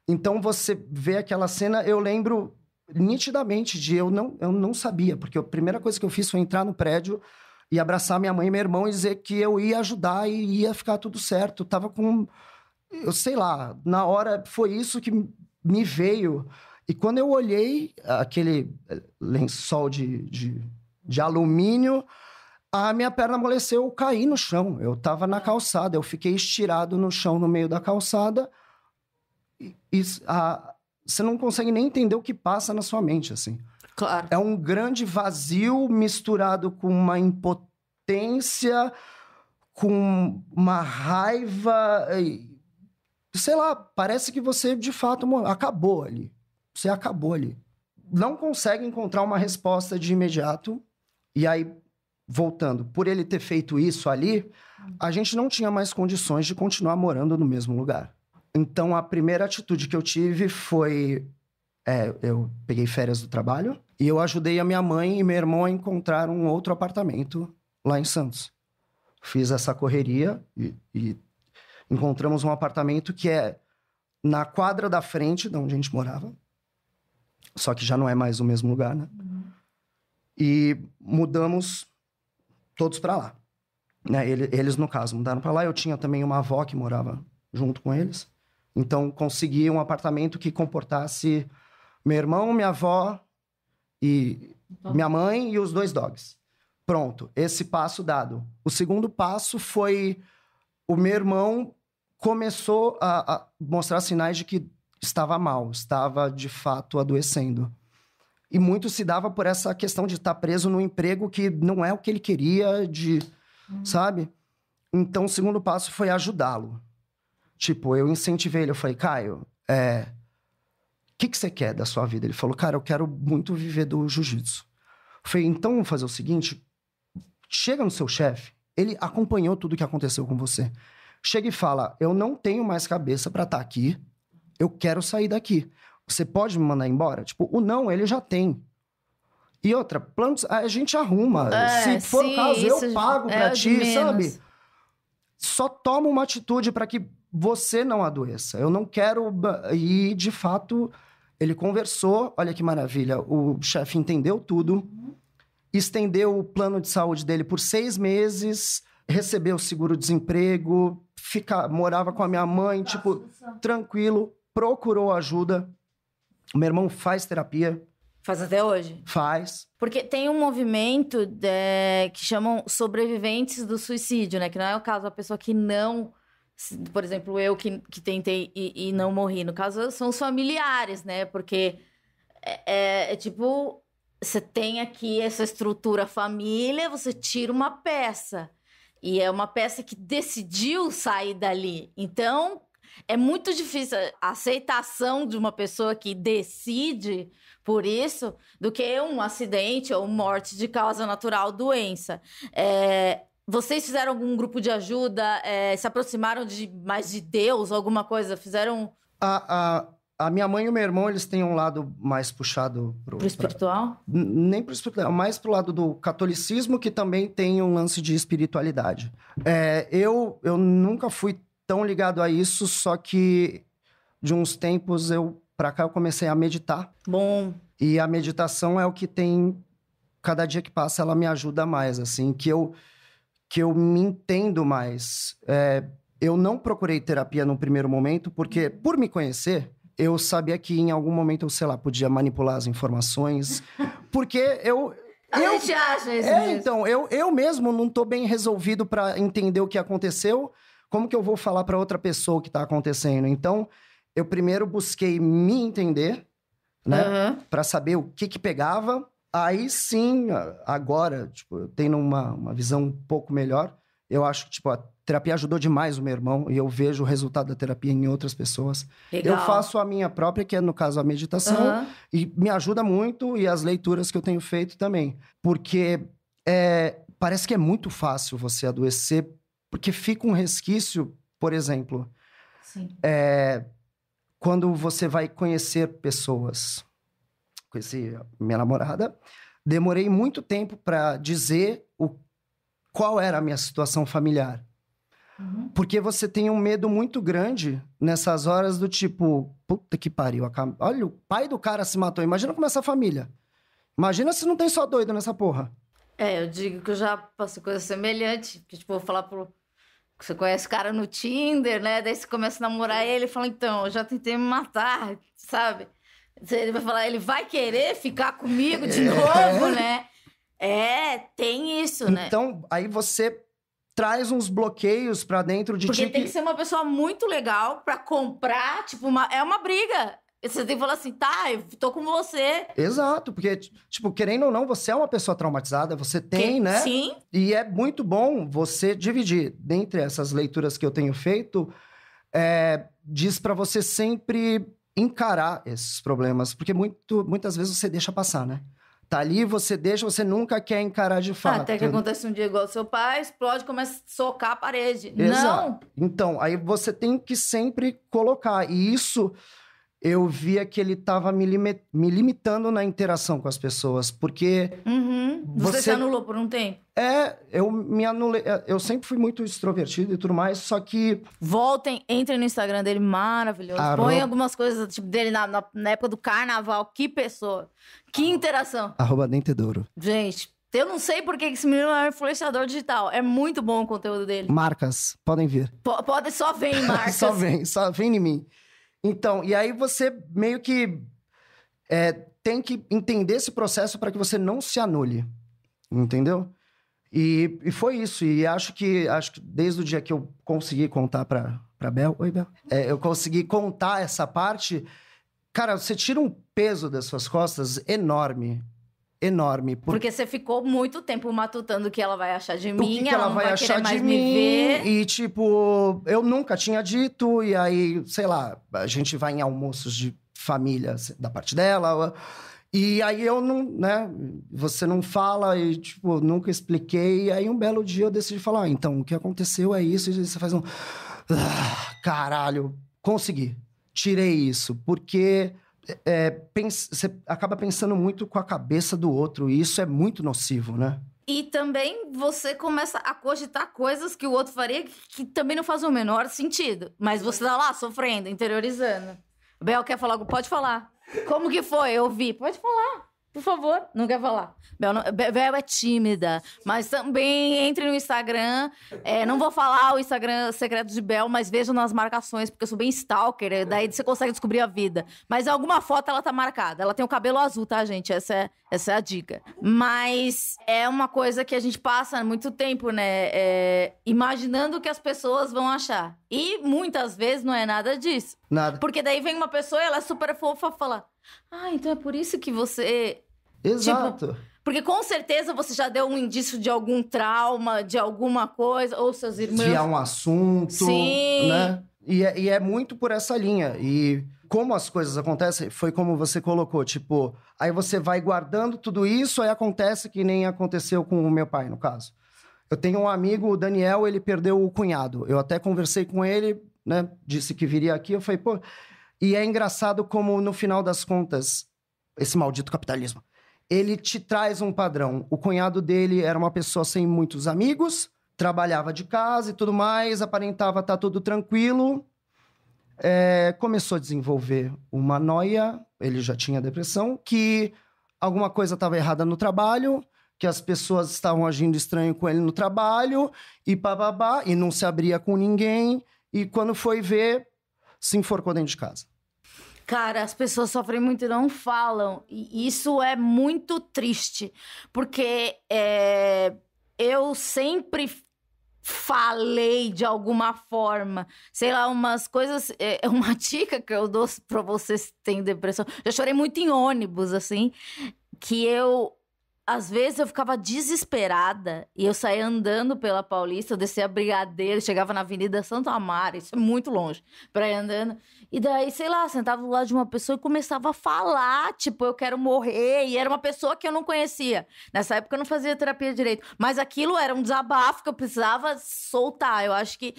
Então, você vê aquela cena, eu lembro nitidamente de eu não sabia, porque a primeira coisa que eu fiz foi entrar no prédio e abraçar minha mãe e meu irmão e dizer que eu ia ajudar e ia ficar tudo certo. Eu tava com... Eu sei lá, na hora foi isso que me veio. E quando eu olhei aquele lençol de alumínio, a minha perna amoleceu, eu caí no chão. Eu tava na calçada, eu fiquei estirado no chão no meio da calçada. Você não consegue nem entender o que passa na sua mente, assim. Claro. É um grande vazio misturado com uma impotência, com uma raiva. Sei lá, parece que você, de fato, acabou ali. Você acabou ali. Não consegue encontrar uma resposta de imediato. E aí, voltando, por ele ter feito isso ali, a gente não tinha mais condições de continuar morando no mesmo lugar. Então, a primeira atitude que eu tive foi... eu peguei férias do trabalho e eu ajudei a minha mãe e meu irmão a encontrar um outro apartamento lá em Santos. Fiz essa correria e encontramos um apartamento que é na quadra da frente de onde a gente morava. Só que já não é mais o mesmo lugar, né? E mudamos todos para lá. Né? Eles, no caso, mudaram para lá. Eu tinha também uma avó que morava junto com eles. Então, consegui um apartamento que comportasse meu irmão, minha avó e minha mãe e os 2 dogs. Pronto, esse passo dado. O segundo passo foi... O meu irmão começou a mostrar sinais de que estava mal, estava, de fato, adoecendo. E muito se dava por essa questão de estar preso num emprego que não é o que ele queria, sabe? Então, o segundo passo foi ajudá-lo. Tipo, eu incentivei ele, eu falei, Caio, o que você quer da sua vida? Ele falou, cara, eu quero muito viver do jiu-jitsu. Eu falei, então vamos fazer o seguinte, chega no seu chefe, ele acompanhou tudo que aconteceu com você. Chega e fala, eu não tenho mais cabeça pra estar aqui, eu quero sair daqui. Você pode me mandar embora? Tipo, o não, ele já tem. E outra, planos, a gente arruma. Se for o caso, eu pago pra ti, sabe? Só toma uma atitude pra que você não adoeça. Eu não quero... E, de fato, ele conversou. Olha que maravilha. O chefe entendeu tudo. Estendeu o plano de saúde dele por 6 meses. Recebeu o seguro-desemprego. Morava com a minha mãe, tipo, tranquilo. Procurou ajuda. O meu irmão faz terapia. Faz até hoje? Faz. Porque tem um movimento que chamam sobreviventes do suicídio, né? Que não é o caso da pessoa que não... Por exemplo, eu que tentei e não morri. No caso, são os familiares, né? Porque tipo... Você tem aqui essa estrutura família, você tira uma peça. E é uma peça que decidiu sair dali. Então, é muito difícil a aceitação de uma pessoa que decide por isso do que um acidente ou morte de causa natural, doença. Vocês fizeram algum grupo de ajuda? Se aproximaram mais de Deus, alguma coisa? Fizeram... A minha mãe e o meu irmão, eles têm um lado mais puxado... Pro espiritual? Nem pro espiritual, mais pro lado do catolicismo, que também tem um lance de espiritualidade. Eu nunca fui tão ligado a isso, só que de uns tempos pra cá eu comecei a meditar. Bom. E a meditação é o que tem... Cada dia que passa, ela me ajuda mais, assim, que que eu me entendo mais. Eu não procurei terapia no primeiro momento, porque, por me conhecer, eu sabia que em algum momento eu, sei lá, podia manipular as informações. Porque A gente acha isso mesmo. Então, eu mesmo não tô bem resolvido para entender o que aconteceu. Como que eu vou falar para outra pessoa o que tá acontecendo? Então, eu primeiro busquei me entender, né? Para saber o que pegava. Aí sim, agora, tipo, eu tenho uma visão um pouco melhor. Eu acho que, tipo, a terapia ajudou demais o meu irmão e eu vejo o resultado da terapia em outras pessoas. Legal. Eu faço a minha própria, que é, no caso, a meditação, e me ajuda muito, e as leituras que eu tenho feito também. Porque parece que é muito fácil você adoecer, porque fica um resquício, por exemplo, Sim. Quando você vai conhecer pessoas. Conheci a minha namorada, demorei muito tempo para dizer qual era a minha situação familiar. Porque você tem um medo muito grande nessas horas do tipo, puta que pariu, olha, o pai do cara se matou, imagina como é essa família. Imagina se não tem só doido nessa porra. Eu digo que eu já passei coisa semelhante, que tipo, vou falar que você conhece o cara no Tinder, né? Daí você começa a namorar ele e fala, então, eu já tentei me matar, sabe? Ele vai falar, ele vai querer ficar comigo de novo, né? Tem isso, né? Então, aí você traz uns bloqueios pra dentro de Porque ti. tem que ser uma pessoa muito legal pra comprar, tipo, é uma briga. Você tem que falar assim, tá, eu tô com você. Exato, porque, tipo, querendo ou não, você é uma pessoa traumatizada, você tem, né? Sim. E é muito bom você dividir. Dentre essas leituras que eu tenho feito, diz pra você sempre encarar esses problemas, porque muitas vezes você deixa passar, né? Tá ali, você deixa, você nunca quer encarar de fato. Até que acontece um dia igual ao seu pai, explode, começa a socar a parede. Exato. Não! Então, aí você tem que sempre colocar. E isso, eu via que ele tava me limitando na interação com as pessoas, porque... Você se anulou por um tempo? Eu me anulei. Eu sempre fui muito extrovertido e tudo mais, só que... Voltem, entrem no Instagram dele, maravilhoso. Põe algumas coisas tipo, dele na época do carnaval. Que pessoa. Que interação. @dentedouro. Gente, eu não sei por que esse menino é um influenciador digital. É muito bom o conteúdo dele. Marcas, podem vir. Pode só vem em marcas. só vem em mim. Então, e aí você meio que tem que entender esse processo para que você não se anule. Entendeu? E foi isso. E acho que desde o dia que eu consegui contar pra Bel... Oi, Bel. Eu consegui contar essa parte... Cara, você tira um peso das suas costas enorme. Enorme. Porque você ficou muito tempo matutando o que ela vai achar de mim. O que ela ela não vai achar querer mais de me mim. ver. E, tipo, eu nunca tinha dito. E aí, sei lá, a gente vai em almoços de família da parte dela... E aí eu não, né? Você não fala e, tipo, nunca expliquei. E aí um belo dia eu decidi falar, então, o que aconteceu é isso. E você faz um... caralho, consegui. Tirei isso. Porque você acaba pensando muito com a cabeça do outro. E isso é muito nocivo, né? E também você começa a cogitar coisas que o outro faria que também não fazem o menor sentido. Mas você tá lá sofrendo, interiorizando. Bel quer falar algo? Pode falar. Como que foi? Eu vi. Pode falar, por favor. Não quer falar. Bel é tímida, mas também entre no Instagram. Não vou falar o Instagram secreto de Bel, mas vejam nas marcações, porque eu sou bem stalker. Daí você consegue descobrir a vida. Mas em alguma foto ela tá marcada. Ela tem o cabelo azul, tá, gente? Essa é a dica. Mas é uma coisa que a gente passa muito tempo, né? Imaginando o que as pessoas vão achar. E muitas vezes não é nada disso. Nada. Porque daí vem uma pessoa e ela é super fofa e fala... então é por isso que você... Exato. Tipo, porque com certeza você já deu um indício de algum trauma, de alguma coisa, ou seus irmãos... Desviar um assunto, Sim. Né? E é muito por essa linha. E como as coisas acontecem, foi como você colocou, tipo... Aí você vai guardando tudo isso, aí acontece que nem aconteceu com o meu pai, no caso. Eu tenho um amigo, o Daniel, ele perdeu o cunhado. Eu até conversei com ele, né? Disse que viria aqui, eu falei, pô... E é engraçado como, no final das contas, esse maldito capitalismo, ele te traz um padrão. O cunhado dele era uma pessoa sem muitos amigos, trabalhava de casa e tudo mais, aparentava estar tudo tranquilo. Começou a desenvolver uma noia, ele já tinha depressão, que alguma coisa estava errada no trabalho, que as pessoas estavam agindo estranho com ele no trabalho, e bababá, e não se abria com ninguém, e quando foi ver, se enforcou dentro de casa. Cara, as pessoas sofrem muito e não falam. E isso é muito triste. Porque eu sempre falei de alguma forma. Sei lá, umas coisas... uma dica que eu dou pra vocês que têm depressão. Já chorei muito em ônibus, assim. Que eu... Às vezes eu ficava desesperada e eu saía andando pela Paulista, eu descia a Brigadeiro, chegava na Avenida Santo Amaro, isso é muito longe, pra ir andando. E daí, sei lá, sentava do lado de uma pessoa e começava a falar, tipo, eu quero morrer. E era uma pessoa que eu não conhecia. Nessa época eu não fazia terapia direito. Mas aquilo era um desabafo que eu precisava soltar. Eu acho que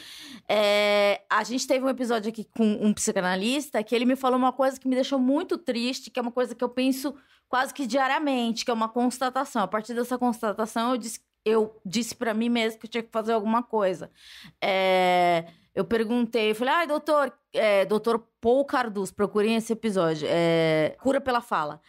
a gente teve um episódio aqui com um psicanalista que ele me falou uma coisa que me deixou muito triste, que é uma coisa que eu penso quase que diariamente, que é uma constatação. A partir dessa constatação, eu disse pra mim mesmo que eu tinha que fazer alguma coisa. Eu perguntei, eu falei, doutor Paul Carduz, procurem esse episódio, Cura pela Fala.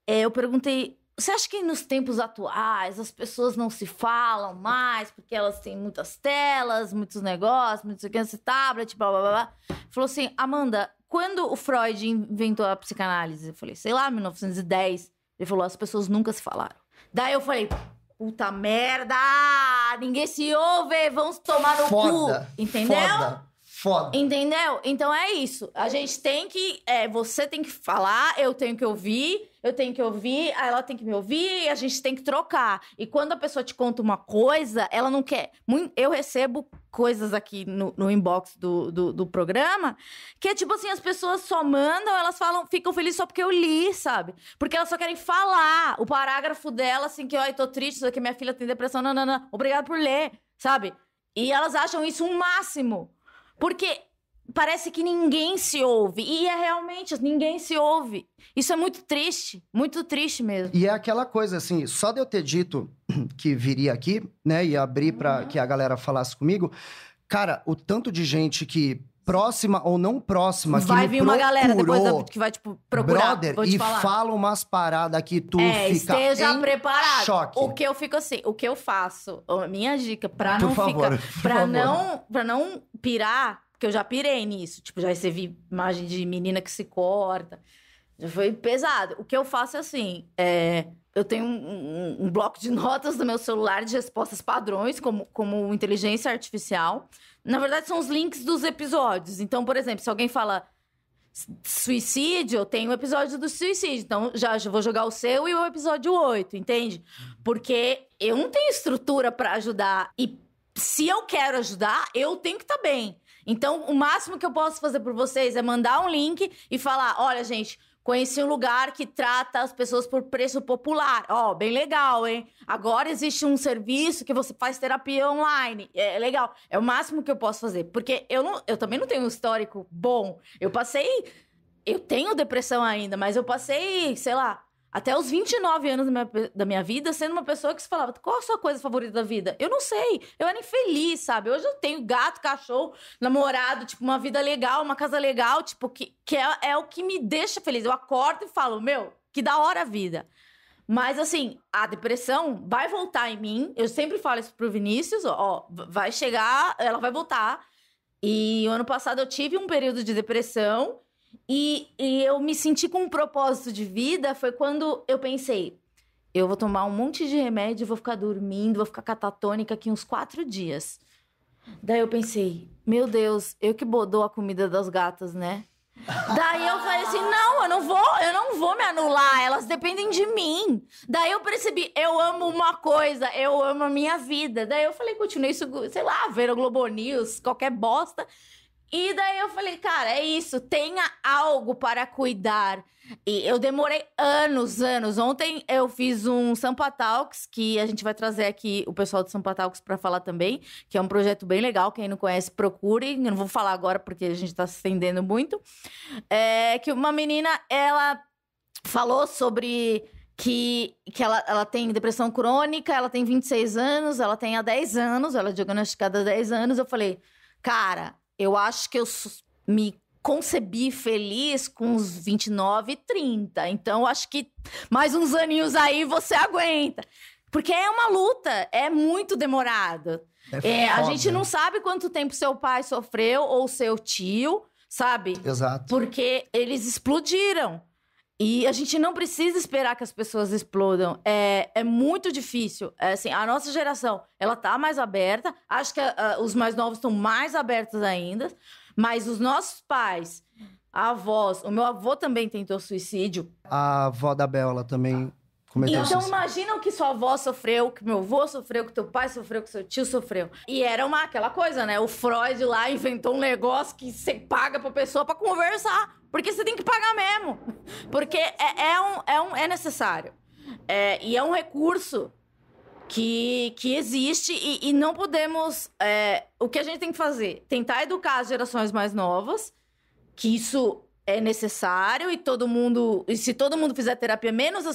Eu perguntei, você acha que nos tempos atuais as pessoas não se falam mais porque elas têm muitas telas, muitos negócios, muitos tablet, blá, blá, blá, blá. Falou assim, Amanda, quando o Freud inventou a psicanálise? Eu falei, sei lá, 1910. Ele falou, as pessoas nunca se falaram. Daí eu falei, puta merda! Ninguém se ouve, vamos tomar no cu. Entendeu? Foda. Entendeu? Então é isso. A gente tem que... você tem que falar, eu tenho que ouvir, ela tem que me ouvir, e a gente tem que trocar. E quando a pessoa te conta uma coisa, ela não quer... Eu recebo coisas aqui no inbox do programa, que é tipo assim, as pessoas só mandam, elas falam, ficam felizes só porque eu li, sabe? Porque elas só querem falar o parágrafo dela, assim, que, tô triste, isso aqui, minha filha tem depressão, não, obrigado por ler, sabe? E elas acham isso um máximo. Porque parece que ninguém se ouve. E realmente, ninguém se ouve. Isso é muito triste mesmo. E é aquela coisa, assim, só de eu ter dito que viria aqui, né, e abrir pra que a galera falasse comigo, cara, o tanto de gente que, próxima ou não próxima, que vai me vir uma galera depois que vai, tipo, procurar. brother, vou te e falar. Fala umas paradas que tu fica esteja preparado. choque. O que eu fico assim, o que eu faço, a minha dica, pra Por não favor, ficar... por favor. Pra não pirar... Porque eu já pirei nisso. Tipo, já recebi imagem de menina que se corta. Já foi pesado. O que eu faço é assim... eu tenho um bloco de notas no meu celular de respostas padrões, como inteligência artificial. Na verdade, são os links dos episódios. Então, por exemplo, se alguém fala suicídio, eu tenho o episódio do suicídio. Então, já vou jogar o seu e o episódio 8, entende? Porque eu não tenho estrutura pra ajudar. E se eu quero ajudar, eu tenho que estar bem. Então, o máximo que eu posso fazer por vocês é mandar um link e falar, olha, gente, conheci um lugar que trata as pessoas por preço popular. Bem legal, hein? Agora existe um serviço que você faz terapia online. É legal. É o máximo que eu posso fazer. Porque eu também não tenho um histórico bom. Eu tenho depressão ainda, mas eu passei, sei lá, até os 29 anos da minha vida sendo uma pessoa que se falava, qual a sua coisa favorita da vida? Eu não sei, eu era infeliz, sabe? Hoje eu tenho gato, cachorro, namorado, tipo, uma vida legal, uma casa legal, tipo, que é o que me deixa feliz. Eu acordo e falo, que da hora a vida. Mas, assim, a depressão vai voltar em mim. Eu sempre falo isso pro Vinícius, vai chegar, ela vai voltar. E o ano passado eu tive um período de depressão. E eu me senti com um propósito de vida, foi quando eu pensei, eu vou tomar um monte de remédio, vou ficar dormindo, vou ficar catatônica aqui uns 4 dias. Daí eu pensei, meu Deus, eu que dou a comida das gatas, né? Daí eu falei assim, não, eu não vou me anular, elas dependem de mim. Daí eu percebi, eu amo uma coisa, eu amo a minha vida. Daí eu falei, continuei isso, sei lá, ver o Globo News, qualquer bosta. E daí eu falei, cara, é isso, tenha algo para cuidar. E eu demorei anos. Ontem eu fiz um Sampa Talks, que a gente vai trazer aqui o pessoal do Sampa Talks para falar também, que é um projeto bem legal, quem não conhece, procure. Eu não vou falar agora porque a gente tá se estendendo muito. Que uma menina, ela falou sobre que ela tem depressão crônica, ela tem 26 anos, ela tem há 10 anos, ela é diagnosticada há 10 anos. Eu falei, cara... Eu acho que eu me concebi feliz com uns 29, 30. Então, acho que mais uns aninhos aí você aguenta. Porque é uma luta, é muito demorado. A gente não sabe quanto tempo seu pai sofreu ou seu tio, sabe? Exato. Porque eles explodiram. E a gente não precisa esperar que as pessoas explodam. É muito difícil. Assim, a nossa geração, ela tá mais aberta. Acho que os mais novos estão mais abertos ainda. Mas os nossos pais, avós... O meu avô também tentou suicídio. A avó da Bel, ela também cometeu Então suicídio. imagina o que sua avó sofreu, que meu avô sofreu, que teu pai sofreu, que seu tio sofreu. E era aquela coisa, né? O Freud lá inventou um negócio que você paga pra pessoa pra conversar. Porque você tem que pagar mesmo. Porque é necessário. E é um recurso que existe e não podemos... o que a gente tem que fazer? Tentar educar as gerações mais novas, que isso é necessário e se todo mundo fizer terapia, menos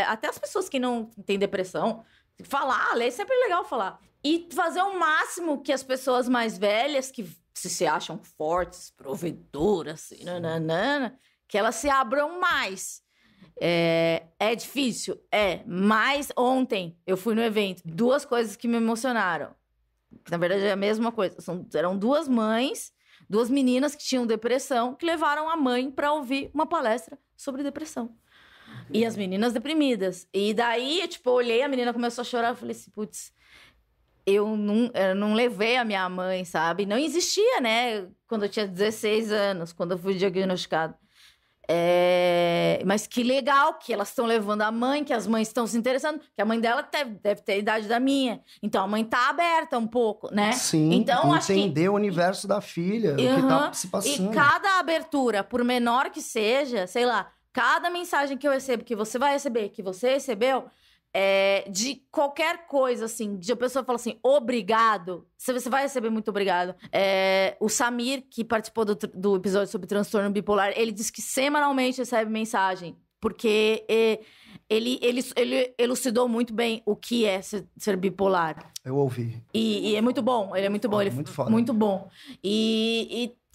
até as pessoas que não têm depressão, ler é sempre legal falar. E fazer o máximo que as pessoas mais velhas, que se acham fortes, provedoras, que elas se abram mais. É difícil? Mas ontem eu fui no evento. 2 coisas que me emocionaram. Na verdade, é a mesma coisa. Eram 2 mães, 2 meninas que tinham depressão, que levaram a mãe para ouvir uma palestra sobre depressão. E as meninas deprimidas. E daí, eu olhei, a menina começou a chorar. Eu falei assim, putz, eu não levei a minha mãe, sabe? Não existia, né? Quando eu tinha 16 anos, quando eu fui diagnosticada. Mas que legal que elas estão levando a mãe, que as mães estão se interessando, que a mãe dela deve ter a idade da minha. Então a mãe tá aberta um pouco, né? Sim, então, entender o universo da filha, o que tá se passando. E cada abertura, por menor que seja, sei lá, cada mensagem que eu recebo, que você vai receber, que você recebeu, de qualquer coisa, assim, de a pessoa fala assim, obrigado, você vai receber muito obrigado. O Samir, que participou do episódio sobre transtorno bipolar, ele disse que semanalmente recebe mensagem, porque ele elucidou muito bem o que é ser bipolar. Eu ouvi. E é muito bom, ele é muito bom. Ele muito foda. Muito bom.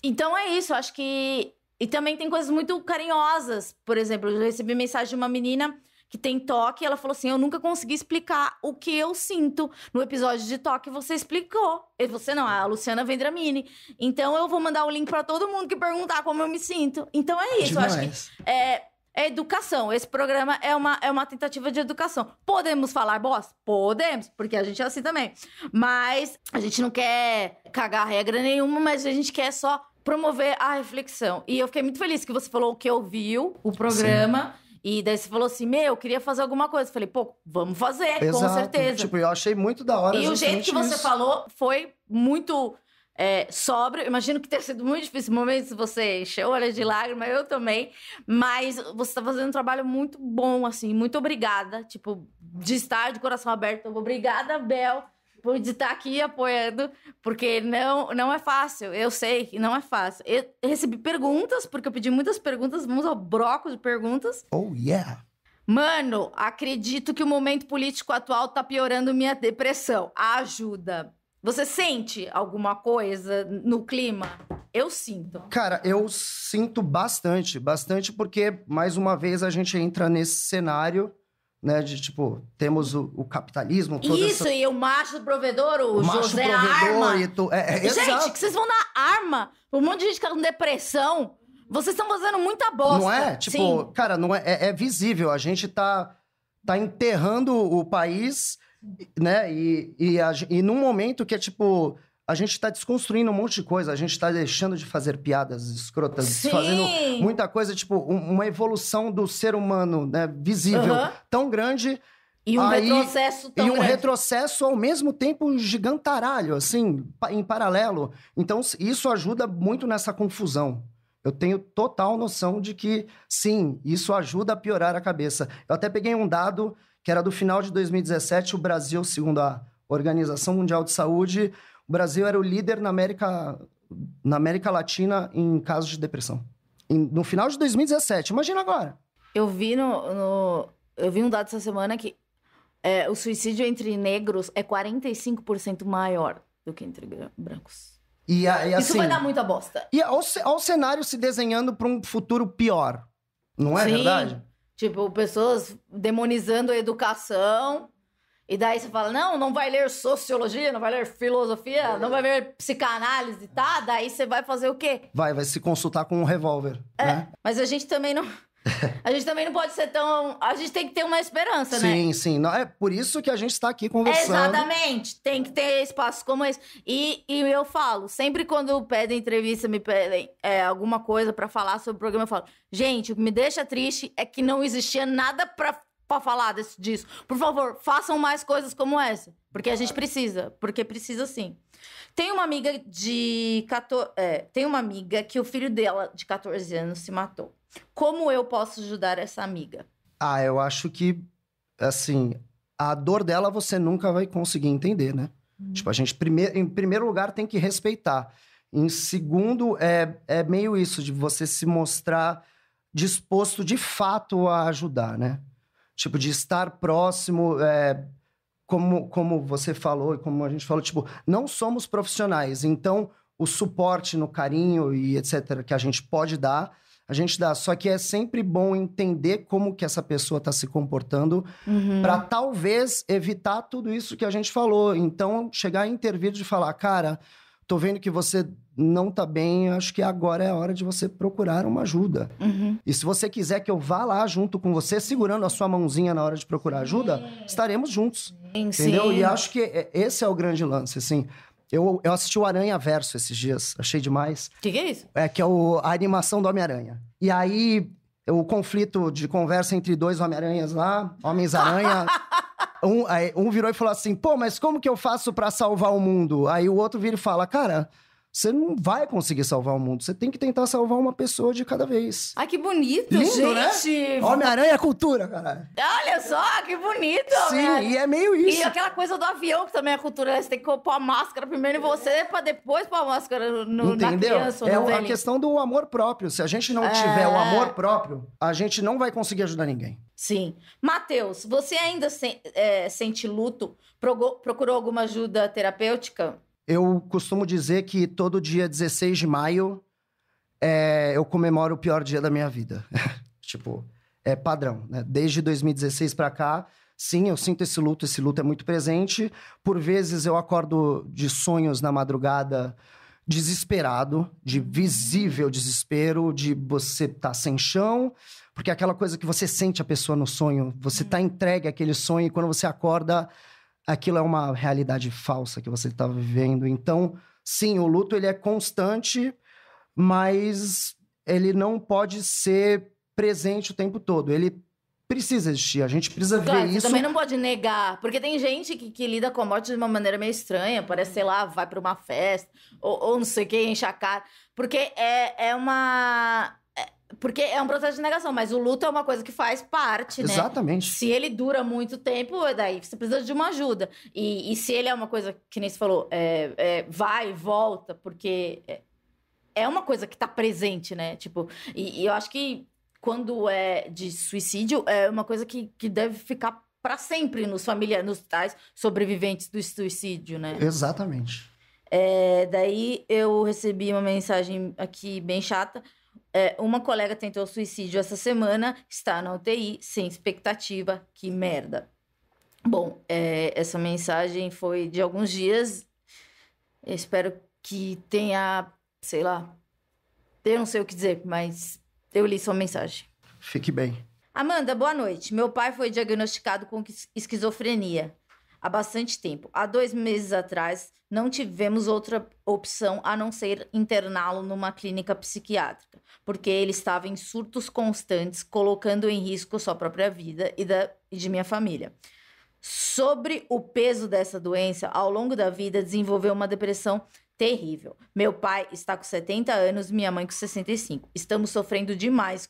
Então é isso, acho que... E também tem coisas muito carinhosas. Por exemplo, eu recebi mensagem de uma menina que tem toque, e ela falou assim, eu nunca consegui explicar o que eu sinto. No episódio de toque, você explicou. E você não, a Luciana Vendramini. Então, eu vou mandar o link pra todo mundo que perguntar como eu me sinto. Então, é isso. Demais. Eu acho que é educação. Esse programa é uma tentativa de educação. Podemos falar bosta? Podemos, porque a gente é assim também. Mas a gente não quer cagar regra nenhuma, mas a gente quer só promover a reflexão. E eu fiquei muito feliz que você falou que ouviu o programa... Sim. E daí você falou assim, eu queria fazer alguma coisa. Eu falei, vamos fazer, Exato. Com certeza. Eu achei muito da hora. E o jeito que você isso. falou foi muito sóbrio. Imagino que tenha sido muito difícil. Momentos você encheu olhos de lágrimas, eu também. Mas você tá fazendo um trabalho muito bom, assim. Muito obrigada, de estar de coração aberto. Obrigada, Bel, por estar aqui apoiando, porque não é fácil, eu sei que não é fácil. Eu recebi perguntas, porque eu pedi muitas perguntas, vamos ao bloco de perguntas. Oh, yeah! Mano, acredito que o momento político atual tá piorando minha depressão. Ajuda. Você sente alguma coisa no clima? Eu sinto. Cara, eu sinto bastante, porque, mais uma vez, a gente entra nesse cenário... Né, temos o capitalismo... Isso, e o macho provedor, o José Arma. Gente, exato. Que vocês vão dar arma pra um monte de gente que tá com depressão. Vocês estão fazendo muita bosta. Não é? Sim. Cara, não é visível. A gente tá enterrando o país, né? E num momento que a gente tá desconstruindo um monte de coisa. A gente tá deixando de fazer piadas escrotas. Sim. Fazendo muita coisa, uma evolução do ser humano, né? Visível. Tão grande. E um retrocesso tão grande. Retrocesso ao mesmo tempo gigantaralho, assim, em paralelo. Então, isso ajuda muito nessa confusão. Eu tenho total noção de que, sim, isso ajuda a piorar a cabeça. Eu até peguei um dado que era do final de 2017. O Brasil, segundo a Organização Mundial de Saúde... O Brasil era o líder na América Latina em casos de depressão. No final de 2017. Imagina agora. Eu vi eu vi um dado essa semana que o suicídio entre negros é 45% maior do que entre brancos. E assim, isso vai dar muita bosta. E olha o cenário se desenhando para um futuro pior. Não é verdade? Pessoas demonizando a educação... E daí você fala, não vai ler sociologia, não vai ler filosofia, não vai ler psicanálise, tá? Daí você vai fazer o quê? Vai se consultar com um revólver, né? Mas a gente também não... A gente também não pode ser tão... A gente tem que ter uma esperança, né? Sim. Não, é por isso que a gente está aqui conversando. Exatamente. Tem que ter espaços como esse. E eu falo, sempre quando pedem entrevista, me pedem alguma coisa pra falar sobre o programa, eu falo, gente, o que me deixa triste é que não existia nada pra falar disso. Por favor, façam mais coisas como essa. Porque a gente precisa. Porque precisa sim. Tem uma amiga tem uma amiga que o filho dela, de 14 anos, se matou. Como eu posso ajudar essa amiga? Eu acho que, assim, a dor dela você nunca vai conseguir entender, né? Tipo, a gente, em primeiro lugar, tem que respeitar. Em segundo, é meio isso, de você se mostrar disposto, de fato, a ajudar, né? Tipo, de estar próximo, como você falou e como a gente falou, tipo, não somos profissionais, então o suporte no carinho e etc. que a gente pode dar, a gente dá. Só que é sempre bom entender como que essa pessoa está se comportando para talvez evitar tudo isso que a gente falou. Então, chegar a intervir de falar, cara, tô vendo que você não tá bem, acho que agora é a hora de você procurar uma ajuda. E se você quiser que eu vá lá junto com você, segurando a sua mãozinha na hora de procurar ajuda, estaremos juntos. Entendeu? Sim. E acho que esse é o grande lance, assim. Eu assisti o Aranha Verso esses dias, achei demais. O que é isso? Que é a animação do Homem-Aranha. E aí, o conflito de conversa entre dois Homem-Aranhas lá, Homens-Aranha... Um virou e falou assim, pô, mas como que eu faço pra salvar o mundo? Aí o outro vira e fala, cara... Você não vai conseguir salvar o mundo. Você tem que tentar salvar uma pessoa de cada vez. Ai, que bonito, Lindo, gente! Né? Homem-Aranha é cultura, caralho. Olha só, que bonito! Sim, né? e é meio isso. E aquela coisa do avião, que também é cultura, né? Você tem que pôr a máscara primeiro em você, pra depois pôr a máscara na criança. É no a velhinho. questão do amor próprio. Se a gente não tiver o amor próprio, a gente não vai conseguir ajudar ninguém. Sim. Matheus, você ainda sente luto? Procurou alguma ajuda terapêutica? Eu costumo dizer que todo dia 16 de maio eu comemoro o pior dia da minha vida. Tipo, é padrão, né? Desde 2016 pra cá, sim, eu sinto esse luto é muito presente. Por vezes eu acordo de sonhos na madrugada desesperado, de visível desespero, de você tá sem chão, porque é aquela coisa que você sente a pessoa no sonho, você tá entregue àquele sonho e quando você acorda... Aquilo é uma realidade falsa que você está vivendo. Então, sim, o luto ele é constante, mas ele não pode ser presente o tempo todo. Ele precisa existir, a gente precisa ver isso. Você também não pode negar, porque tem gente que lida com a morte de uma maneira meio estranha, parece, sei lá, vai para uma festa, ou não sei o que, enche a cara. Porque porque é um processo de negação, mas o luto é uma coisa que faz parte, né? Exatamente. Se ele dura muito tempo, daí você precisa de uma ajuda. E se ele é uma coisa, que nem você falou, vai e volta, porque é uma coisa que tá presente, né? Tipo, e eu acho que quando é de suicídio, é uma coisa que deve ficar para sempre nos familiares, nos tais sobreviventes do suicídio, né? Exatamente. Daí eu recebi uma mensagem aqui bem chata. Uma colega tentou suicídio essa semana, está na UTI, sem expectativa, que merda. Bom, essa mensagem foi de alguns dias, eu espero que tenha, sei lá, eu não sei o que dizer, mas eu li sua mensagem. Fique bem. Amanda, boa noite. Meu pai foi diagnosticado com esquizofrenia há bastante tempo. Há 2 meses atrás, não tivemos outra opção a não ser interná-lo numa clínica psiquiátrica, porque ele estava em surtos constantes, colocando em risco sua própria vida e de minha família. Sobre o peso dessa doença, ao longo da vida, desenvolveu uma depressão terrível. Meu pai está com 70 anos, minha mãe com 65. Estamos sofrendo demais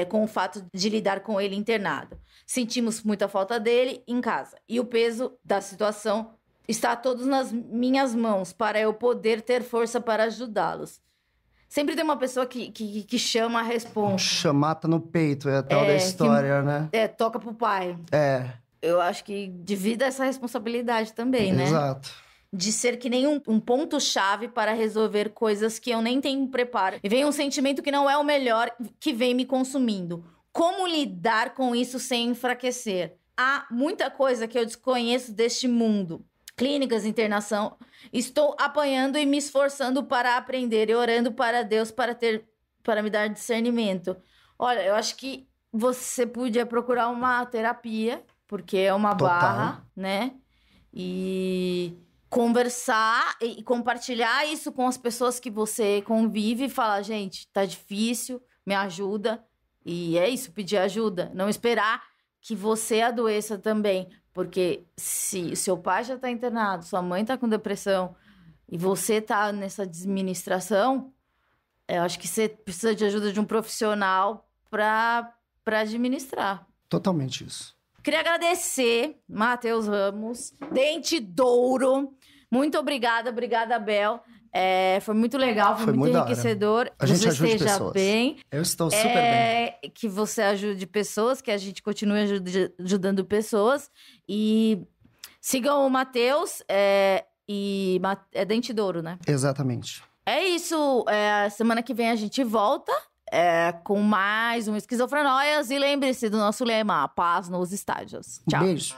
com o fato de lidar com ele internado. Sentimos muita falta dele em casa. E o peso da situação está todos nas minhas mãos para eu poder ter força para ajudá-los. Sempre tem uma pessoa que chama a responsa. Chamata no peito, é a tal da história, né? Toca pro pai. Eu acho que divida essa responsabilidade também, né? Exato. De ser que nem um ponto-chave para resolver coisas que eu nem tenho preparo. E vem um sentimento que não é o melhor, que vem me consumindo. Como lidar com isso sem enfraquecer? há muita coisa que eu desconheço deste mundo. Clínicas, internação. Estou apanhando e me esforçando para aprender e orando para Deus para me dar discernimento. Olha, eu acho que você podia procurar uma terapia, porque é uma Total. barra, né? E conversar e compartilhar isso com as pessoas que você convive e falar, gente, tá difícil, me ajuda. E é isso, pedir ajuda. Não esperar que você adoeça também. Porque se seu pai já tá internado, sua mãe tá com depressão e você tá nessa administração, eu acho que você precisa de ajuda de um profissional para administrar. Totalmente isso. Queria agradecer, Matheus Ramos, Dente Douro. Muito obrigada, Bel. Foi muito legal, foi muito muito da hora. enriquecedor. A gente você ajude esteja pessoas. bem. Eu estou super bem. Que você ajude pessoas, que a gente continue ajudando pessoas. E sigam o Matheus, é Dente Douro, né? Exatamente. É isso. Semana que vem a gente volta com mais um Esquizofrenóias. E lembre-se do nosso lema: paz nos estádios. Tchau. Beijo.